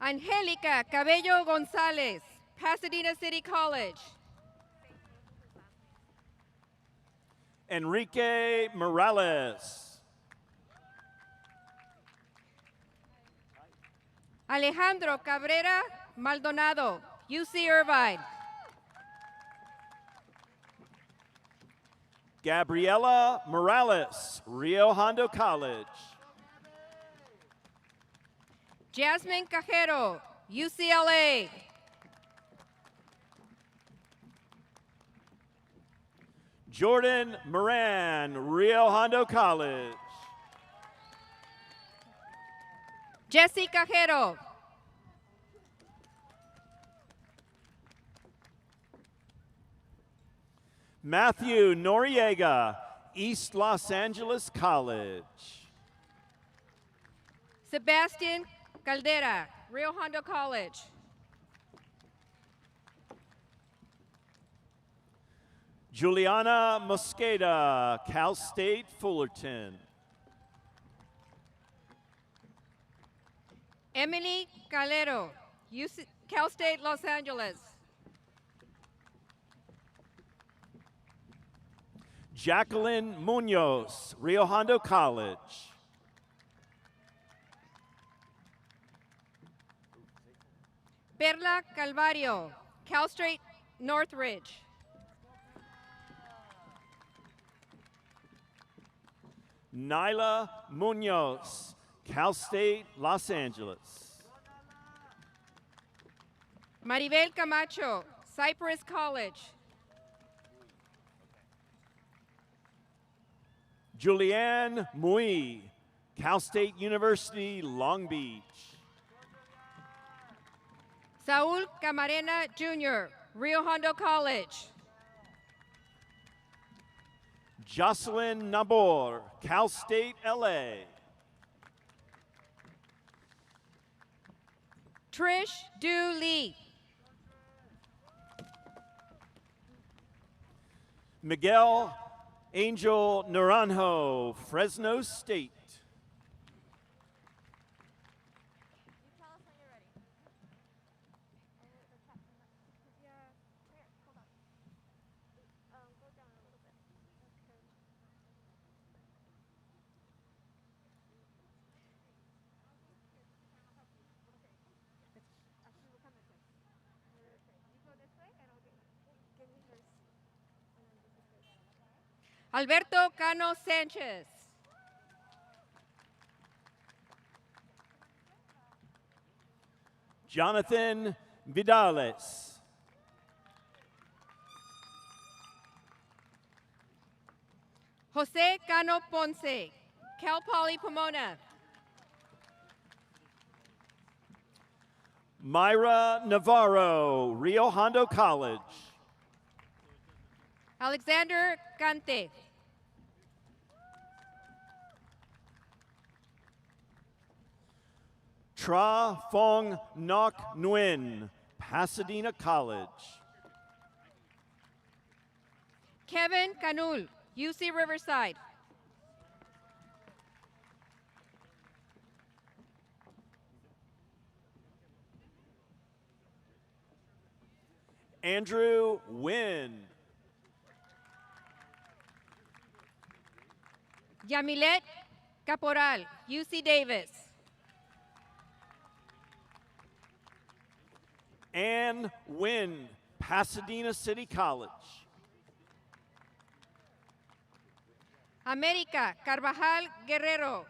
Angelica Cabello Gonzalez, Pasadena City College. Enrique Morales. Alejandro Cabrera Maldonado, UC Irvine. Gabriela Morales, Rio Hondo College. Jasmine Cajero, UCLA. Jordan Moran, Rio Hondo College. Jesse Cajero. Matthew Noriega, East Los Angeles College. Sebastian Caldera, Rio Hondo College. Juliana Mosqueda, Cal State Fullerton. Emily Calero, Cal State Los Angeles. Jacqueline Munoz, Rio Hondo College. Perla Calvario, Cal State Northridge. Nyla Munoz, Cal State Los Angeles. Maribel Camacho, Cypress College. Julianne Mui, Cal State University, Long Beach. Saul Camarena Jr., Rio Hondo College. Jocelyn Nabor, Cal State, LA. Trish Du Lee. Miguel Angel Naranjo, Fresno State. Alberto Cano Sanchez. Jonathan Vidales. Jose Cano Ponce, Cal Poly Pomona. Myra Navarro, Rio Hondo College. Alexander Cante. Tra Fong Ngoc Nguyen, Pasadena College. Kevin Canul, UC Riverside. Andrew Wynn. Yamilet Caporal, UC Davis. Ann Wynn, Pasadena City College. America Carvajal Guerrero,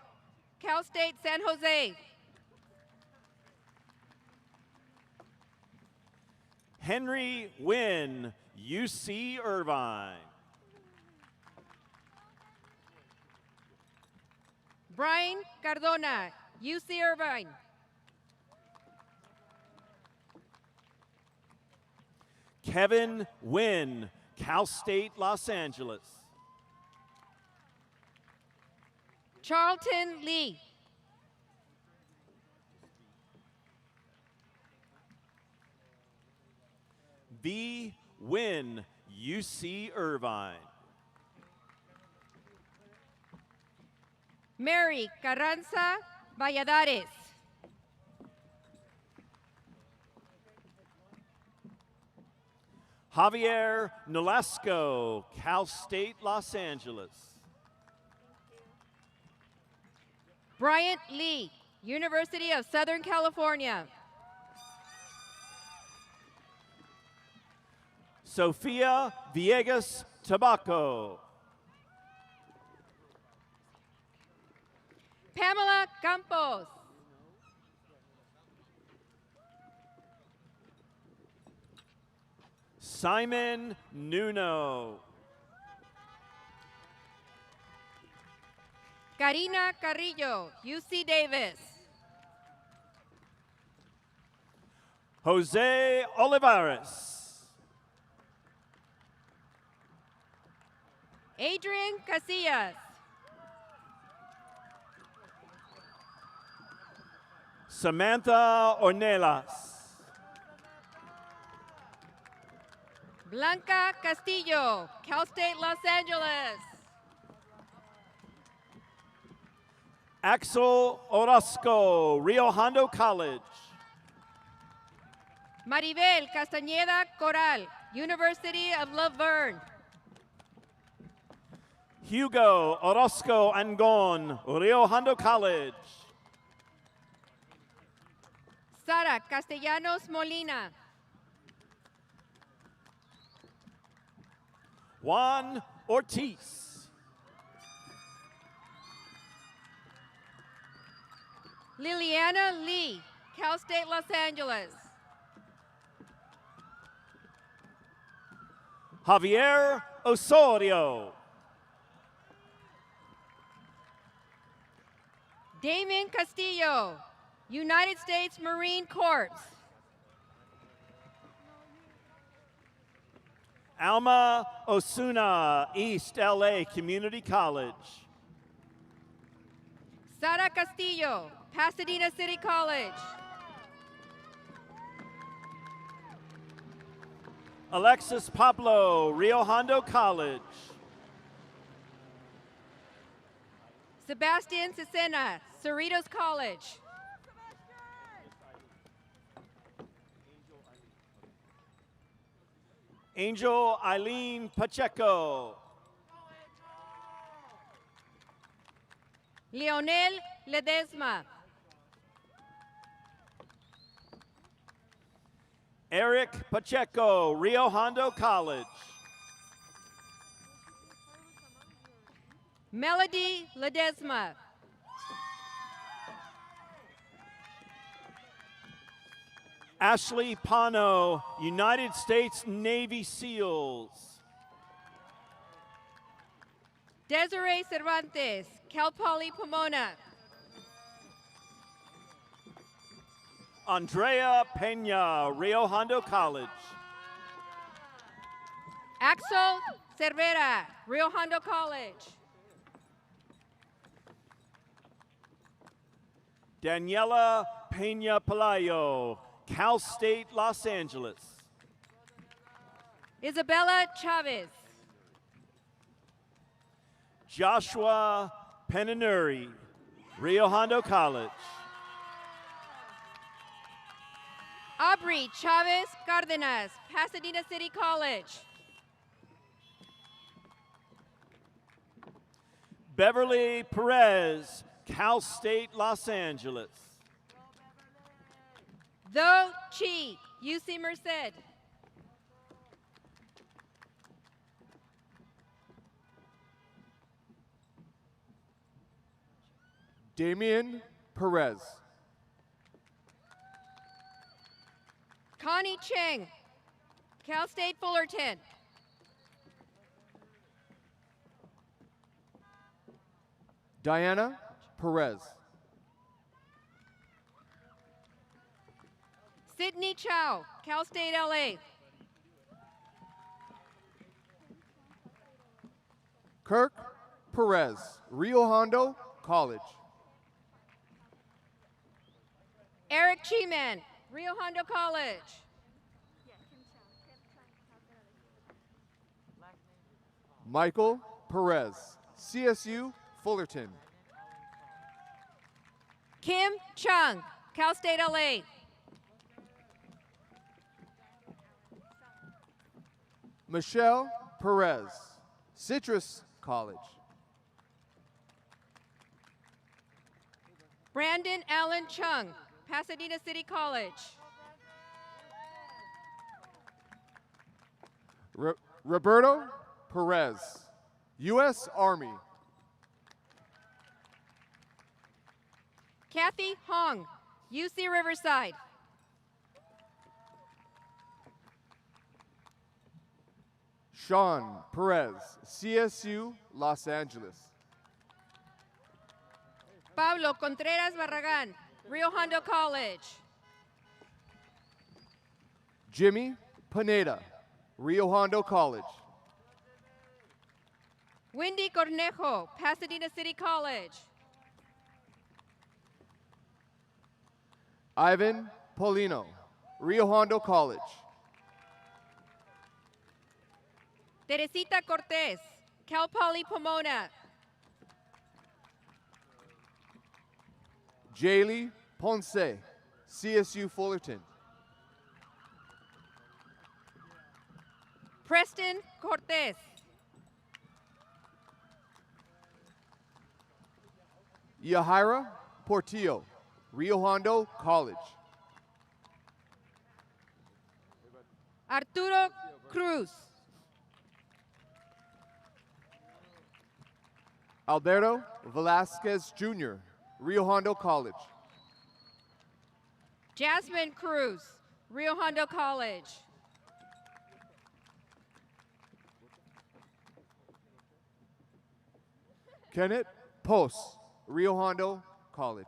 Cal State San Jose. Henry Wynn, UC Irvine. Brian Cardona, UC Irvine. Kevin Wynn, Cal State Los Angeles. Charlton Lee. V. Wynn, UC Irvine. Mary Carranza Valladares. Javier Nolasco, Cal State Los Angeles. Bryant Lee, University of Southern California. Sofia Villegas Tabaco. Pamela Campos. Simon Nuno. Karina Carrillo, UC Davis. Jose Olivares. Adrian Casillas. Samantha Ornelas. Blanca Castillo, Cal State Los Angeles. Axel Orozco, Rio Hondo College. Maribel Castañeda Coral, University of Laverne. Hugo Orozco Angon, Rio Hondo College. Sara Castellanos Molina. Juan Ortiz. Liliana Lee, Cal State Los Angeles. Javier Osorio. Damien Castillo, United States Marine Corps. Alma Osuna, East LA Community College. Sara Castillo, Pasadena City College. Alexis Pablo, Rio Hondo College. Sebastian Cesena, Cerritos College. Angel Eileen Pacheco. Leonel Ledesma. Eric Pacheco, Rio Hondo College. Melody Ledesma. Ashley Pano, United States Navy SEALs. Desiree Cervantes, Cal Poly Pomona. Andrea Pena, Rio Hondo College. Axel Cervera, Rio Hondo College. Daniela Pena Pelayo, Cal State Los Angeles. Isabella Chavez. Joshua Penanuri, Rio Hondo College. Aubrey Chavez Cardenas, Pasadena City College. Beverly Perez, Cal State Los Angeles. Tho Chi, UC Merced. Damian Perez. Connie Cheng, Cal State Fullerton. Diana Perez. Sydney Chow, Cal State LA. Kirk Perez, Rio Hondo College. Eric Cheeman, Rio Hondo College. Michael Perez, CSU Fullerton. Kim Chung, Cal State LA. Michelle Perez, Citrus College. Brandon Allen Chung, Pasadena City College. Roberto Perez, U.S. Army. Kathy Hong, UC Riverside. Sean Perez, CSU Los Angeles. Pablo Contreras Barragan, Rio Hondo College. Jimmy Pineda, Rio Hondo College. Wendy Cornejo, Pasadena City College. Ivan Polino, Rio Hondo College. Teresita Cortez, Cal Poly Pomona. Jaylee Ponce, CSU Fullerton. Preston Cortez. Yahaira Portillo, Rio Hondo College. Arturo Cruz. Alberto Velasquez Jr., Rio Hondo College. Jasmine Cruz, Rio Hondo College. Kenneth Post, Rio Hondo College.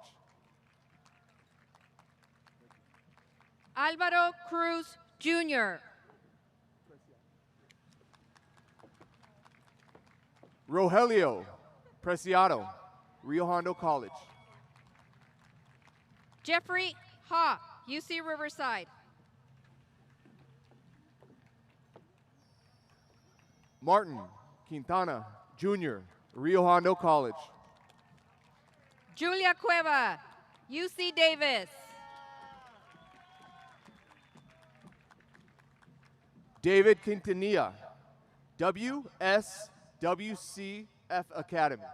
Alvaro Cruz Jr. Rogelio Preciado, Rio Hondo College. Jeffrey Ha, UC Riverside. Martin Quintana Jr., Rio Hondo College. Julia Cueva, UC Davis. David Quintanilla, WSWCF Academy.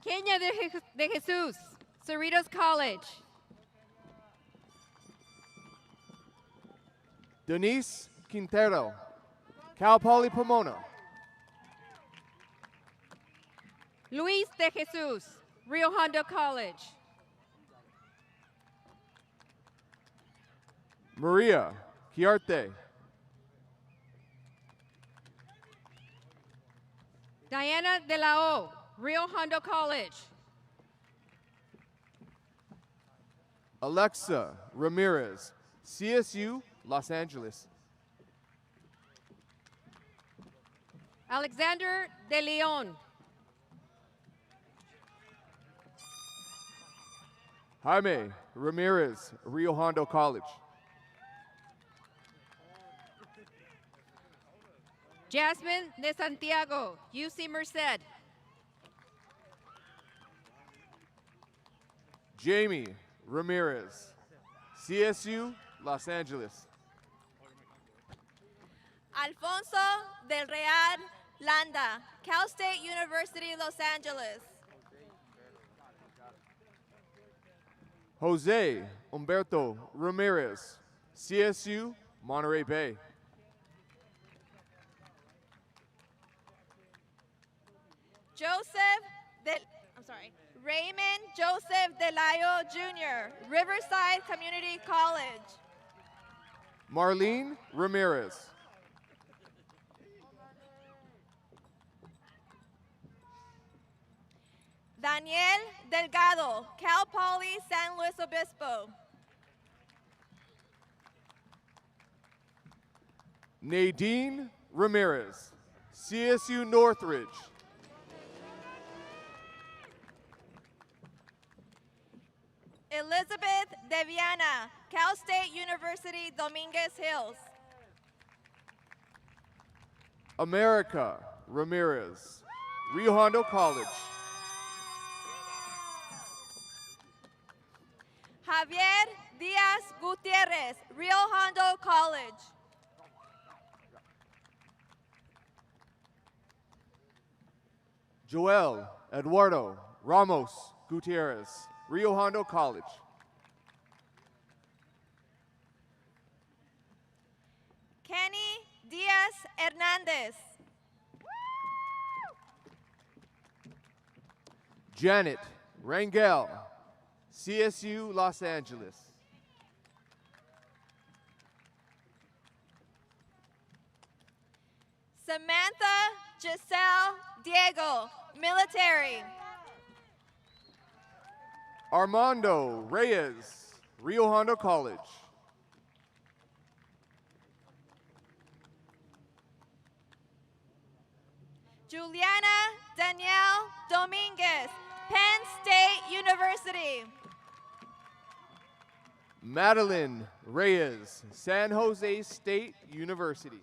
Kenya de Jesus, Cerritos College. Denise Quintero, Cal Poly Pomona. Luis de Jesus, Rio Hondo College. Maria Chiarte. Diana de la O, Rio Hondo College. Alexa Ramirez, CSU, Los Angeles. Alexander de Leon. Jaime Ramirez, Rio Hondo College. Jasmine de Santiago, UC Merced. Jamie Ramirez, CSU, Los Angeles. Alfonso del Real Landa, Cal State University, Los Angeles. Jose Humberto Ramirez, CSU, Monterey Bay. Raymond Joseph Delayo Jr., Riverside Community College. Marlene Ramirez. Daniel Delgado, Cal Poly San Luis Obispo. Nadine Ramirez, CSU Northridge. Elizabeth Deviana, Cal State University, Dominguez Hills. America Ramirez, Rio Hondo College. Javier Diaz Gutierrez, Rio Hondo College. Joel Eduardo Ramos Gutierrez, Rio Hondo College. Kenny Diaz Hernandez. Janet Rangel, CSU Los Angeles. Samantha Giselle Diego, military. Armando Reyes, Rio Hondo College. Juliana Danielle Dominguez, Penn State University. Madeline Reyes, San Jose State University.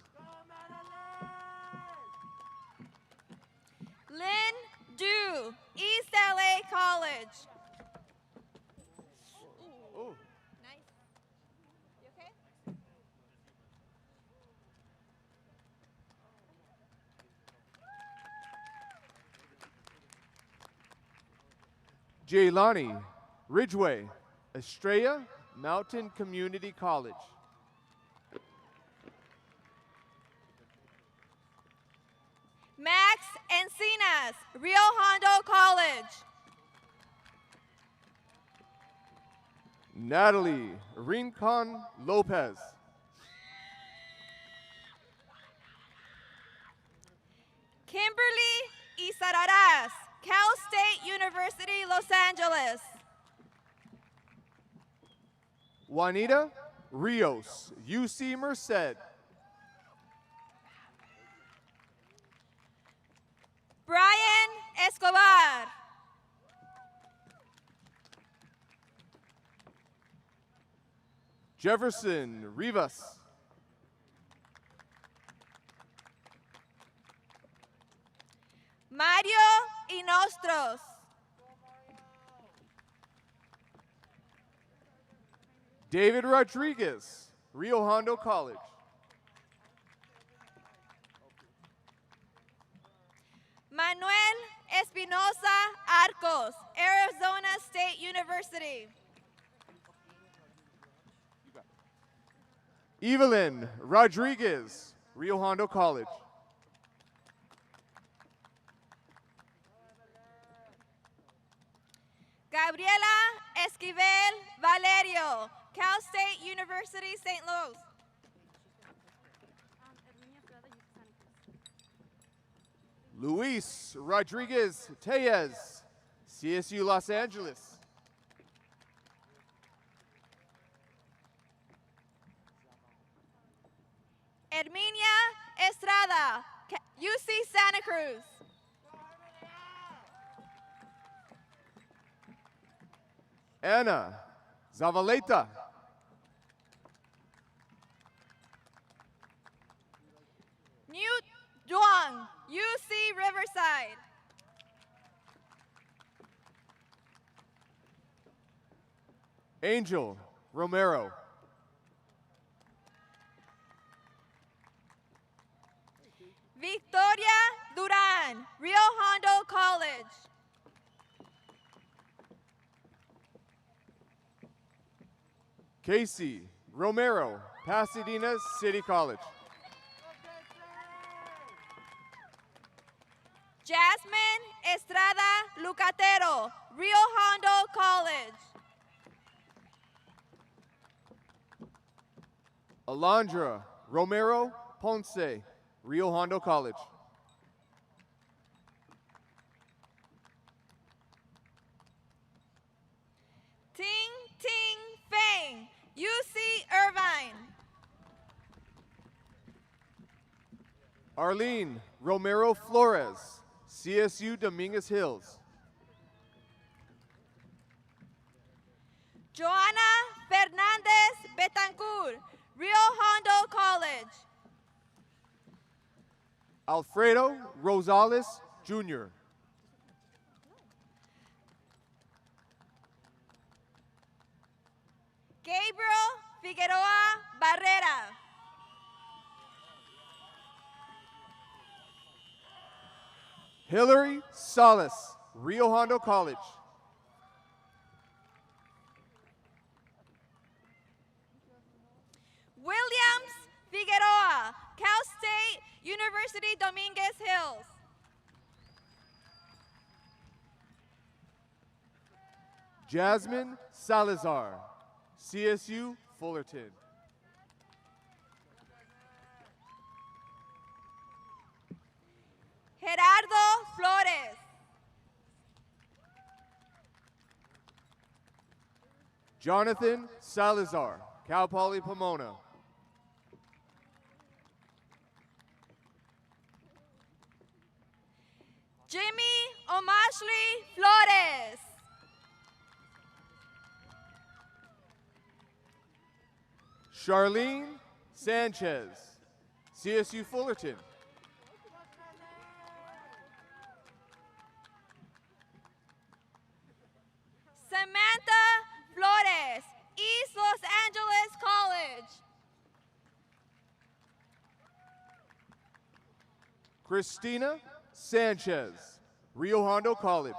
Lynn Du, East LA College. Oh. Nice. You okay? Jaylani Ridgway, Estrella Mountain Community College. Max Encinas, Rio Hondo College. Natalie Rincon Lopez. Kimberly Isararas, Cal State University, Los Angeles. Juanita Rios, UC Merced. Brian Escobar. Jefferson Rivas. Mario Inostros. David Rodriguez, Rio Hondo College. Manuel Espinosa Arcos, Arizona State University. Evelyn Rodriguez, Rio Hondo College. Gabriela Esquivel Valerio, Cal State University, St. Louis. Luis Rodriguez Tellez, CSU Los Angeles. Herminia Estrada, UC Santa Cruz. Anna Zavaleta. Newt Duong, UC Riverside. Angel Romero. Victoria Duran, Rio Hondo College. Casey Romero, Pasadena City College. Jasmine Estrada Lucatero, Rio Hondo College. Alondra Romero Ponce, Rio Hondo College. Ting Ting Feng, UC Irvine. Arlene Romero Flores, CSU Dominguez Hills. Joanna Fernandez Betancourt, Rio Hondo College. Alfredo Rosales Jr. Gabriel Figueroa Barrera. Hillary Salas, Rio Hondo College. Williams Figueroa, Cal State University Dominguez Hills. Jasmine Salazar, CSU Fullerton. Gerardo Flores. Jonathan Salazar, Cal Poly Pomona. Jimmy Omashley Flores. Charlene Sanchez, CSU Fullerton. Samantha Flores, East Los Angeles College. Christina Sanchez, Rio Hondo College.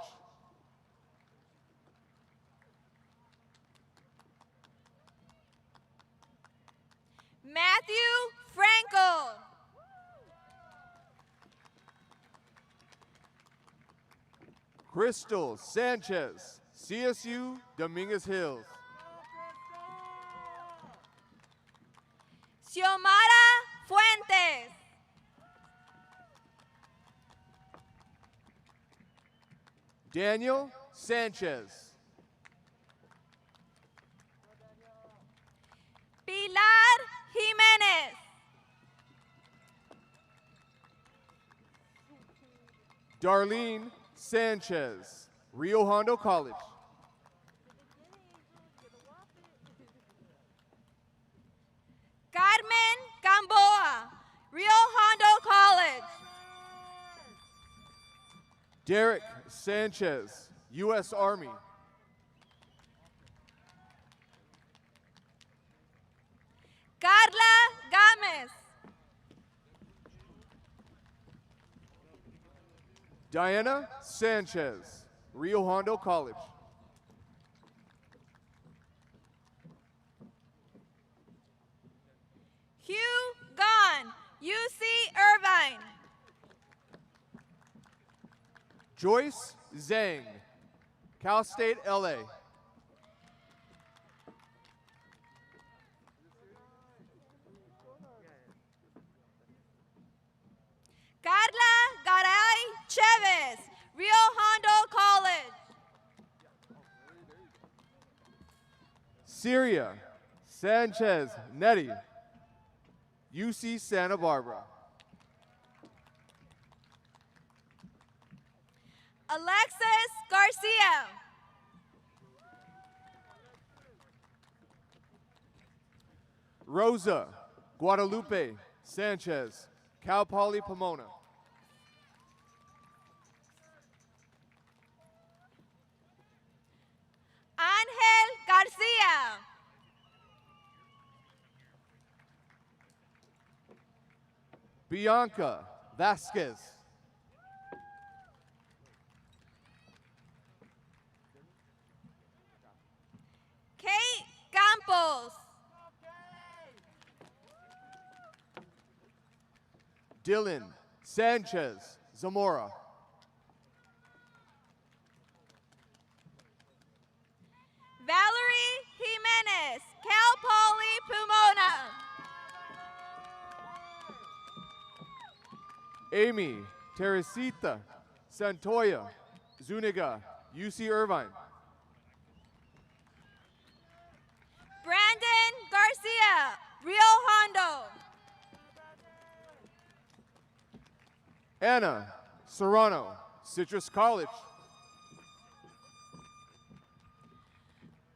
Matthew Frankel. Crystal Sanchez, CSU Dominguez Hills. Xiomara Fuentes. Daniel Sanchez. Pilar Jimenez. Darlene Sanchez, Rio Hondo College. Carmen Gamboa, Rio Hondo College. Derek Sanchez, U.S. Army. Carla Gámez. Diana Sanchez, Rio Hondo College. Hugh Gahn, UC Irvine. Joyce Zhang, Cal State LA. Carla Garay Chavez, Rio Hondo College. Syria Sanchez Nettie, UC Santa Barbara. Alexis Garcia. Rosa Guadalupe Sanchez, Cal Poly Pomona. Ángel Garcia. Bianca Vasquez. Kate Campos. Dylan Sanchez Zamora. Valerie Jimenez, Cal Poly Pomona. Amy Teresita Santoya Zuniga, UC Irvine. Brandon Garcia, Rio Hondo. Anna Serrano, Citrus College.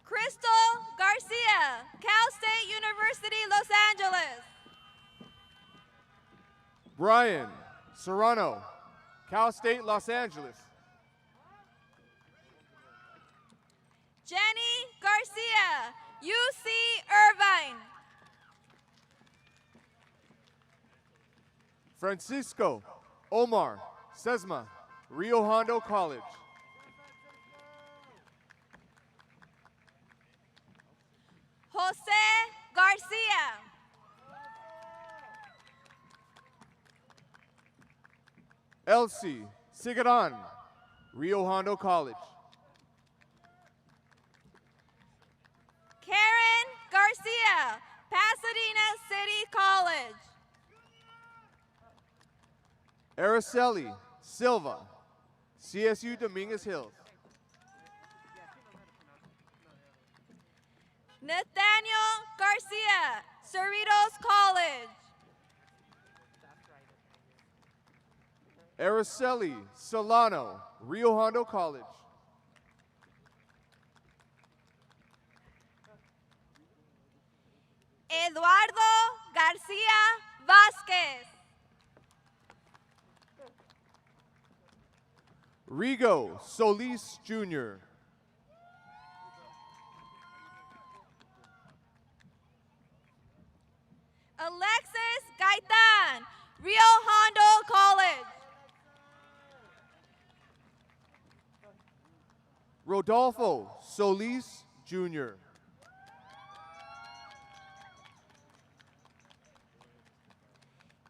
Crystal Garcia, Cal State University, Los Angeles. Brian Serrano, Cal State Los Angeles. Jenny Garcia, UC Irvine. Francisco Omar Sesma, Rio Hondo College. Jose Garcia. Elsie Sigaran, Rio Hondo College. Karen Garcia, Pasadena City College. Araceli Silva, CSU Dominguez Hills. Nathaniel Garcia, Cerritos College. Araceli Solano, Rio Hondo College. Eduardo Garcia Vasquez. Rigo Solis Jr. Alexis Gaitan, Rio Hondo College. Rodolfo Solis Jr.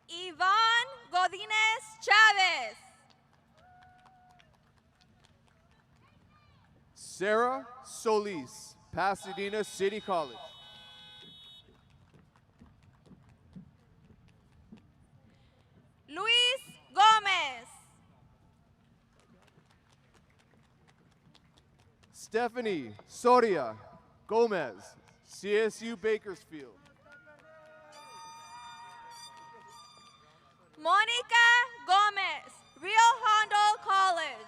Iván Godínez Chávez. Sarah Solis, Pasadena City College. Luis Gómez. Stephanie Soria Gomez, CSU Bakersfield. Mónica Gómez, Rio Hondo College.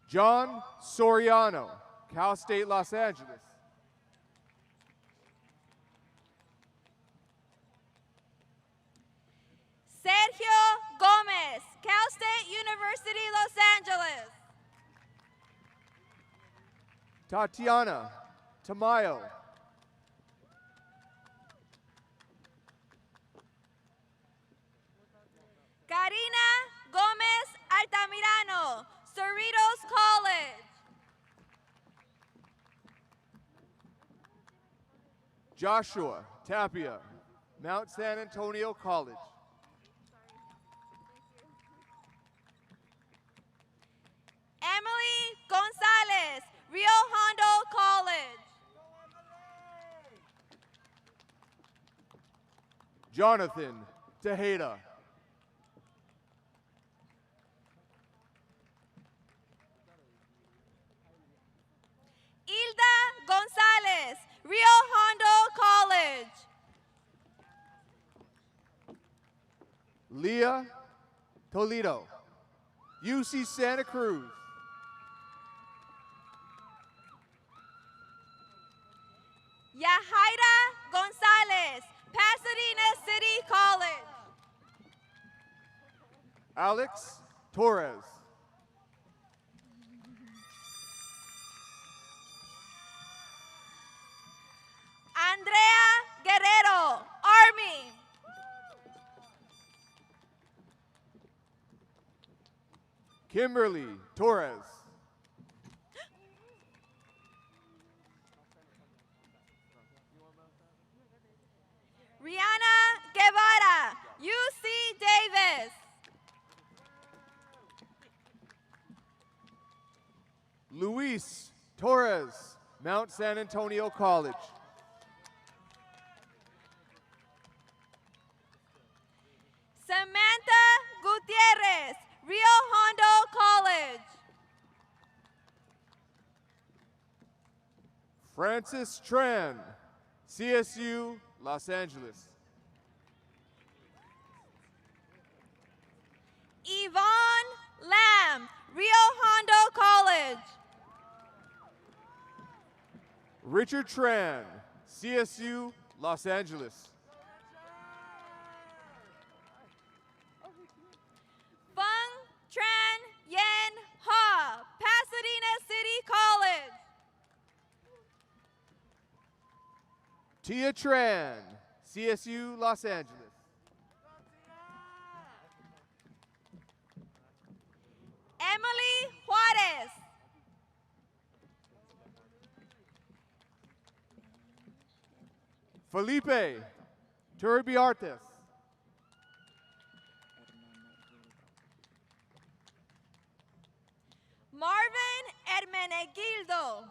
John Soriano, Cal State Los Angeles. Sergio Gómez, Cal State University, Los Angeles. Tatiana Tamayo. Karina Gómez Altamirano, Cerritos College. Joshua Tapia, Mount San Antonio College. Emily Gonzalez, Rio Hondo College. Jonathan Tejeda. Hilda Gonzalez, Rio Hondo College. Leah Toledo, UC Santa Cruz. Yahaira Gonzalez, Pasadena City College. Alex Torres. Andrea Guerrero, Army. Kimberly Torres. Rihanna Guevara, UC Davis. Luis Torres, Mount San Antonio College. Samantha Gutierrez, Rio Hondo College. Francis Tran, CSU, Los Angeles. Yvonne Lam, Rio Hondo College. Richard Tran, CSU, Los Angeles. Feng Tran Yen Ha, Pasadena City College. Tia Tran, CSU, Los Angeles. Emily Juarez. Felipe Turbiartes. Marvin Hermenegildo.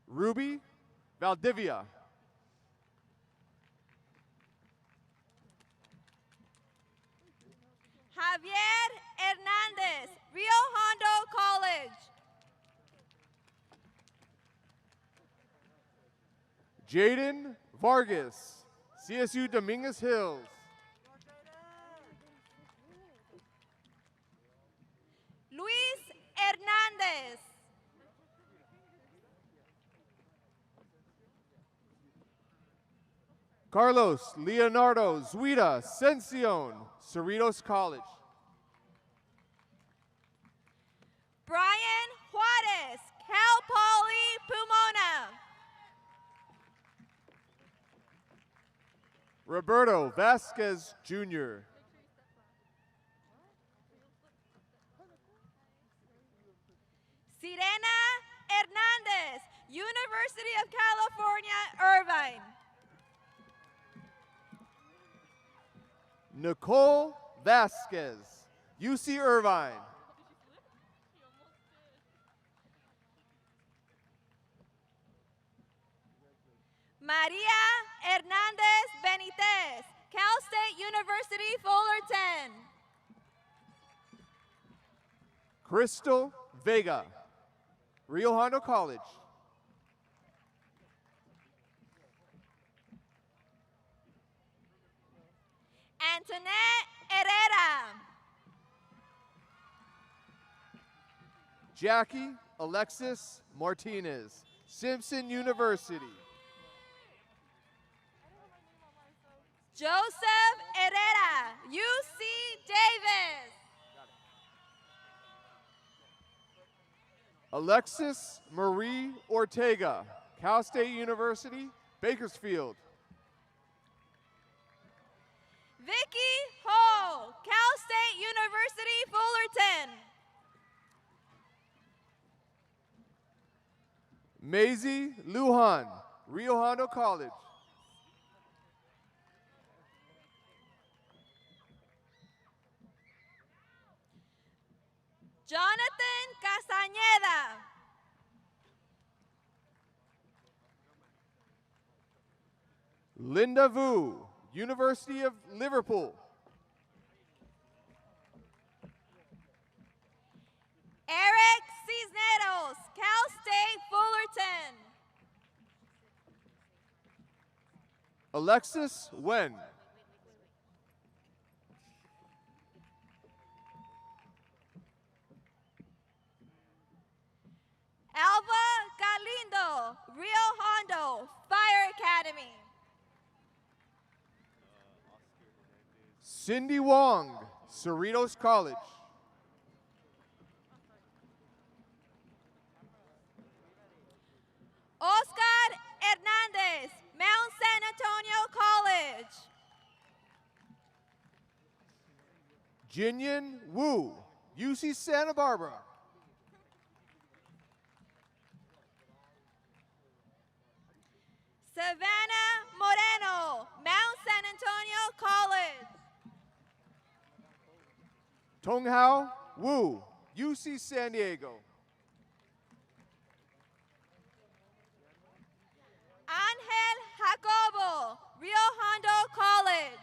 Ruby Valdivia. Javier Hernandez, Rio Hondo College. Jaden Vargas, CSU Dominguez Hills. Luis Hernandez. Carlos Leonardo Zuida Cencion, Cerritos College. Brian Juarez, Cal Poly Pomona. Roberto Vasquez Jr. Sirena Hernandez, University of California, Irvine. Nicole Vasquez, UC Irvine. Maria Hernandez Benitez, Cal State University, Fullerton. Crystal Vega, Rio Hondo College. Antoinette Herrera. Jackie Alexis Martinez, Simpson University. Joseph Herrera, UC Davis. Alexis Marie Ortega, Cal State University, Bakersfield. Vicky Ho, Cal State University, Fullerton. Maisie Lujan, Rio Hondo College. Jonathan Castañeda. Linda Vu, University of Liverpool. Eric Cisneros, Cal State Fullerton. Alexis Wen. Alva Galindo, Rio Hondo Fire Academy. Cindy Wong, Cerritos College. Oscar Hernandez, Mount San Antonio College. Jinyan Wu, UC Santa Barbara. Savannah Moreno, Mount San Antonio College. Tonghao Wu, UC San Diego. Angel Jacobo, Rio Hondo College.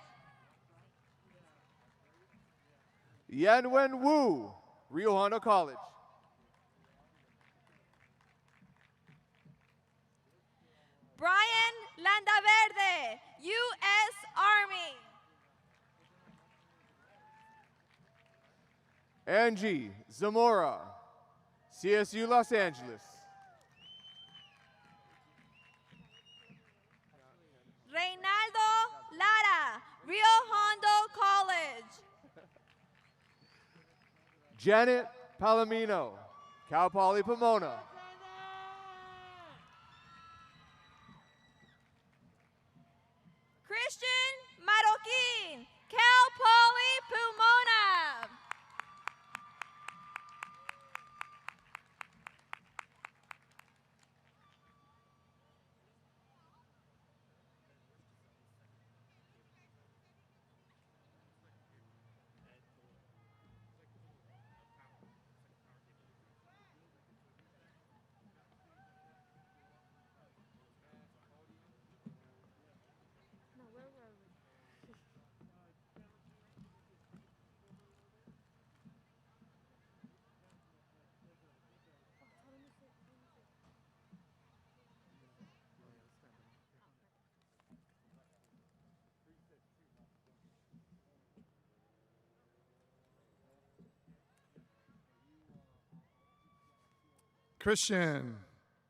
Yanwen Wu, Rio Hondo College. Brian Landaverde, U.S. Army. Angie Zamora, CSU Los Angeles. Reynaldo Lara, Rio Hondo College. Janet Palomino, Cal Poly Pomona. Christian Marroquin, Cal Poly Pomona. Christian,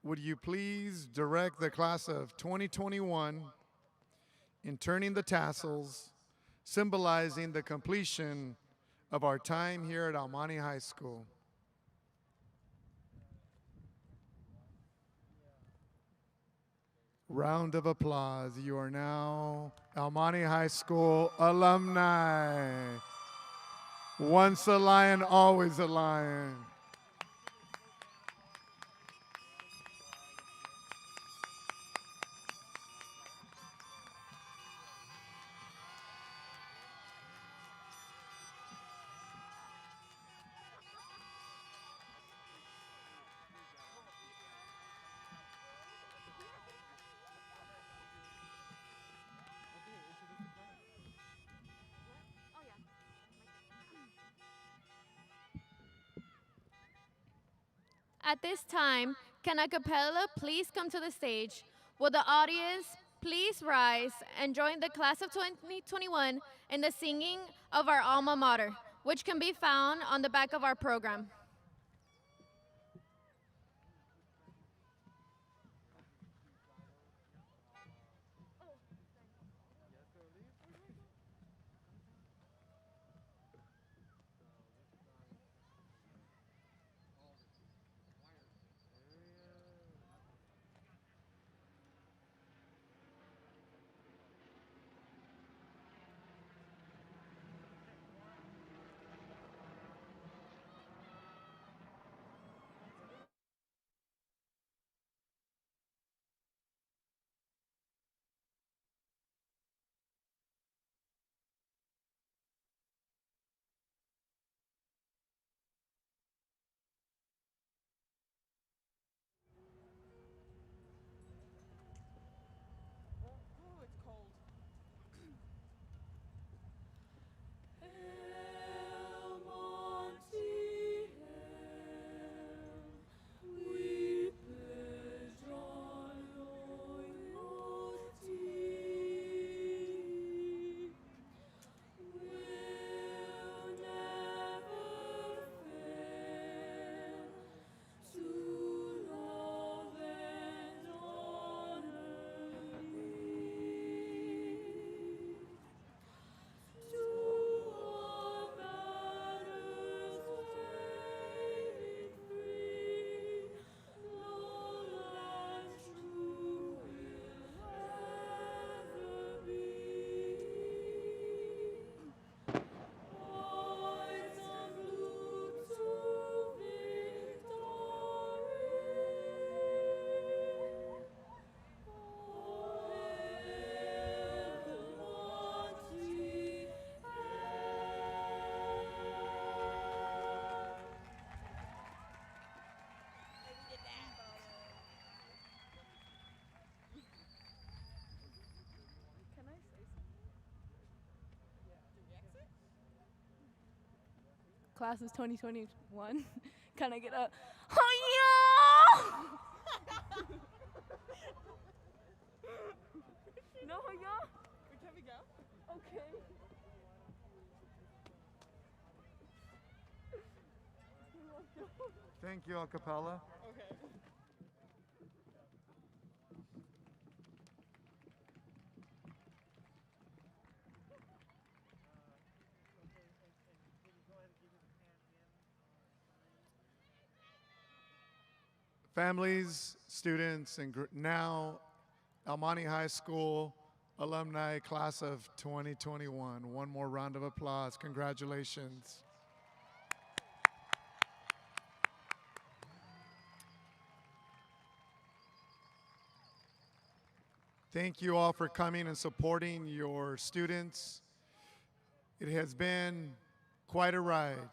would you please direct the class of 2021 in turning the tassels, symbolizing the completion of our time here at Almani High School? Round of applause. You are now Almani High School alumni. Once a lion, always a lion. At this time, can a cappella please come to the stage? Will the audience please rise and join the class of 2021 in the singing of our alma mater, which can be found on the back of our program. class of 2021. Can I get a hi-ya? No hi-ya? Can we go? Okay. Thank you, a cappella. Okay. Families, students, and now Almani High School alumni class of 2021. One more round of applause. Congratulations. Thank you all for coming and supporting your students. It has been quite a ride,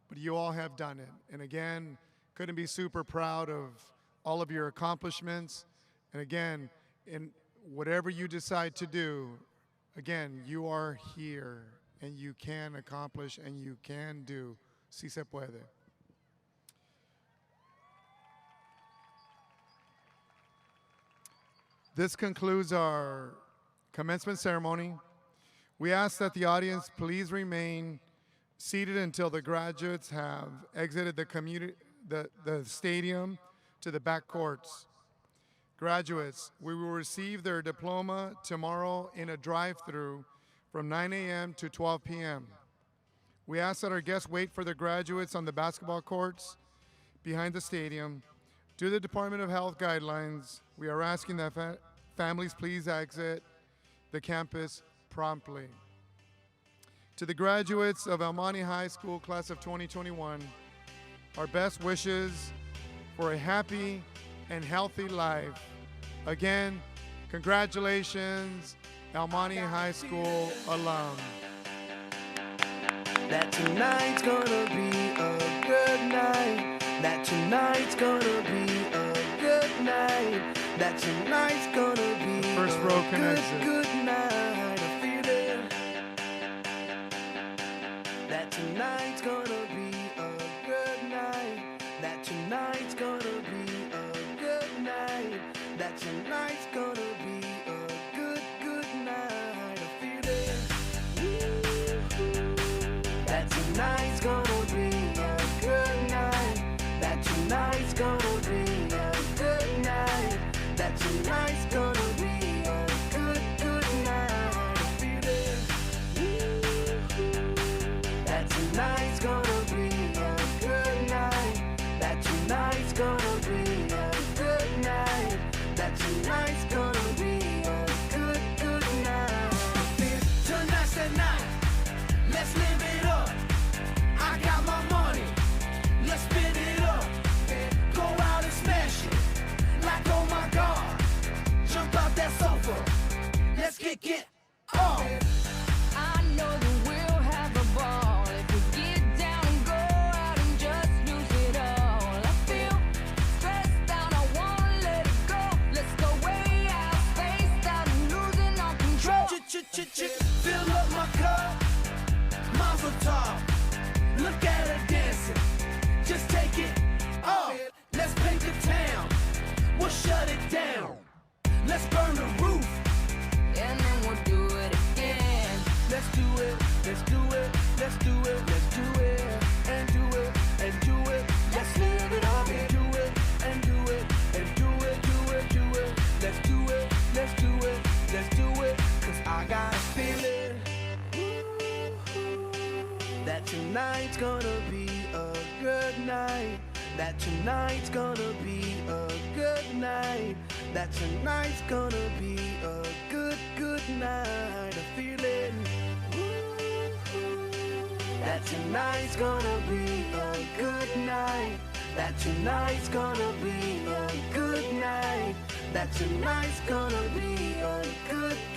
but you all have done it. And again, couldn't be super proud of all of your accomplishments. And again, in whatever you decide to do, again, you are here and you can accomplish and you can do. Si se puede. This concludes our commencement ceremony. We ask that the audience please remain seated until the graduates have exited the stadium to the back courts. Graduates, we will receive their diploma tomorrow in a drive-through from 9 a.m. to 12 p.m. We ask that our guests wait for the graduates on the basketball courts behind the stadium. Due to the Department of Health guidelines, we are asking that families please exit the campus promptly. To the graduates of Almani High School class of 2021, our best wishes for a happy and healthy life. Again, congratulations, Almani High School alum. That tonight's gonna be a good night. That tonight's gonna be a good night. That tonight's gonna be First row can a exit. good night. I feel it. That tonight's gonna be a good night. That tonight's gonna be a good night. That tonight's gonna be a good night. I feel it. That tonight's gonna be a good night. That tonight's gonna be a good night. That tonight's gonna be a good night. I feel it. That tonight's gonna be a good night. That tonight's gonna be a good night. That tonight's gonna be a good night. Tonight's the night. Let's live it up. I got my money. Let's spin it up. Go out and smash it. Like oh my God. Jump out that sofa. Let's get on. I know that we'll have a ball if we get down and go out and just lose it all. I feel stressed out, I wanna let it go. Let's go way out, spaced out and losing all control. Fill up my cup. Mazel tov. Look at her dancing. Just take it off. Let's paint the town. We'll shut it down. Let's burn the roof. And then we'll do it again. Let's do it. Let's do it. Let's do it. Let's do it. And do it. And do it. Let's live it up and do it. And do it. And do it. Do it. Do it. Let's do it. Let's do it. Let's do it. 'Cause I got a feeling that tonight's gonna be a good night. That tonight's gonna be a good night. That tonight's gonna be a good night. I feel it. That tonight's gonna be a good night. That tonight's gonna be a good night. That tonight's gonna be a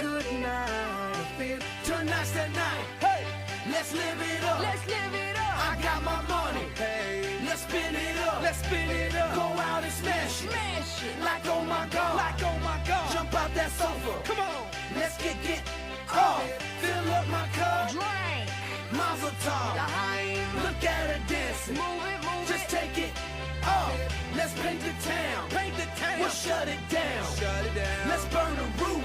good night. I feel tonight's the night. Hey, let's live it up. Let's live it up. I got my money. Hey, let's spin it up. Let's spin it up. Go out and smash it. Smash it. Like oh my God. Like oh my God. Jump out that sofa. Come on. Let's get off. Fill up my cup. Drink. Mazel tov. L'chaim. Look at her dancing. Just take it off. Let's paint the town. We'll shut it down. Let's burn the roof.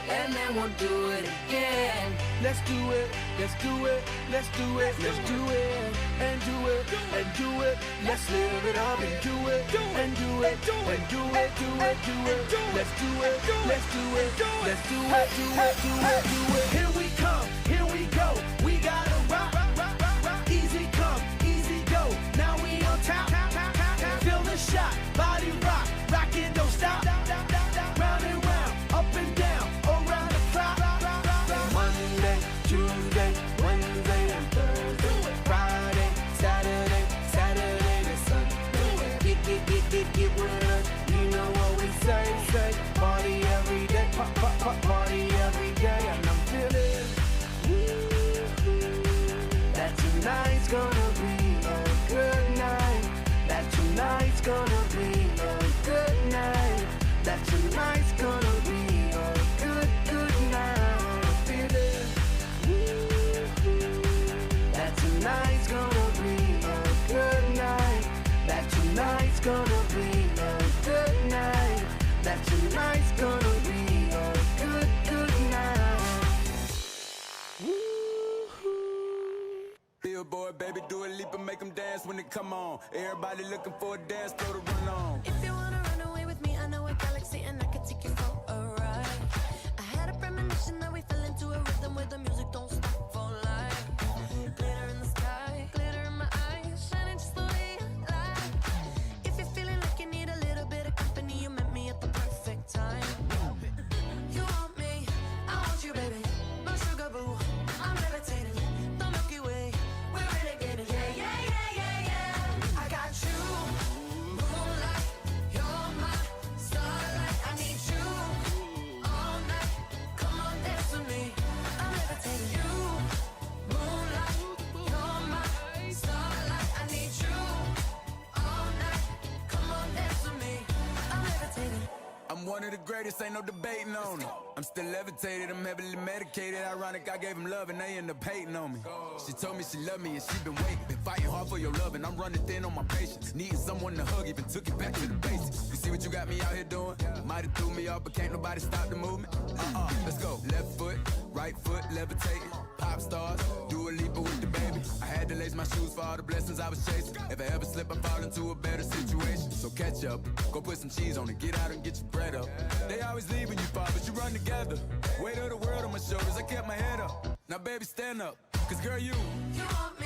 And then we'll do it again. Let's do it. Let's do it. Let's do it. Let's do it. And do it. And do it. Let's live it up and do it. And do it. And do it. Do it. Do it. Let's do it. Let's do it. Let's do it. Do it. Do it. Do it. Here we come. Here we go. We gotta rock. Easy come. Easy go. Now we on top. Feel the shot. Body rock. Rock it. Don't stop. Round and round. Up and down. Around the clock. Monday, Tuesday, Wednesday, and Thursday. Friday, Saturday, Saturday to Sunday. Get with us. You know what we say. Party every day. Party every day. And I'm feeling that tonight's gonna be a good night. That tonight's gonna be a good night. That tonight's gonna be a good night. I'm feeling that tonight's gonna be a good night. That tonight's gonna be a good night. That tonight's gonna be a good night. Billboard, baby, do a leap and make them dance when they come on. Everybody looking for a dance floor to run on. If you wanna run away with me, I know a galaxy and I can take you for a ride. I had a premonition that we fell into a rhythm where the music don't stop for life. Glitter in the sky, glitter in my eyes, shining just the way I like. If you're feeling like you need a little bit of company, you met me at the perfect time. You want me, I want you, baby. My sugar boo, I'm levitating. The Milky Way, we're renegading. Yeah. I got you, moonlight. You're my starlight. I need you all night. Come on, dance with me. I'm levitating. You, moonlight. You're my starlight. I need you all night. Come on, dance with me. I'm levitating. I'm one of the greatest, ain't no debating on it. I'm still levitated, I'm heavily medicated. Ironic, I gave him love and they end up hating on me. She told me she loved me and she been waiting. Been fighting hard for your love and I'm running thin on my patience. Needing someone to hug, even took it back to the basics. You see what you got me out here doing? Might have threw me off, but can't nobody stop the movement. Let's go. Left foot, right foot, levitating. Pop stars, do a leap with the baby. I had to lace my shoes for all the blessings I was chasing. If I ever slip, I fall into a better situation. So catch up, go put some cheese on it, get out and get your bread up. They always leave when you fall, but you run together. Weight of the world on my shoulders, I kept my head up. Now baby, stand up, cause girl, you want me.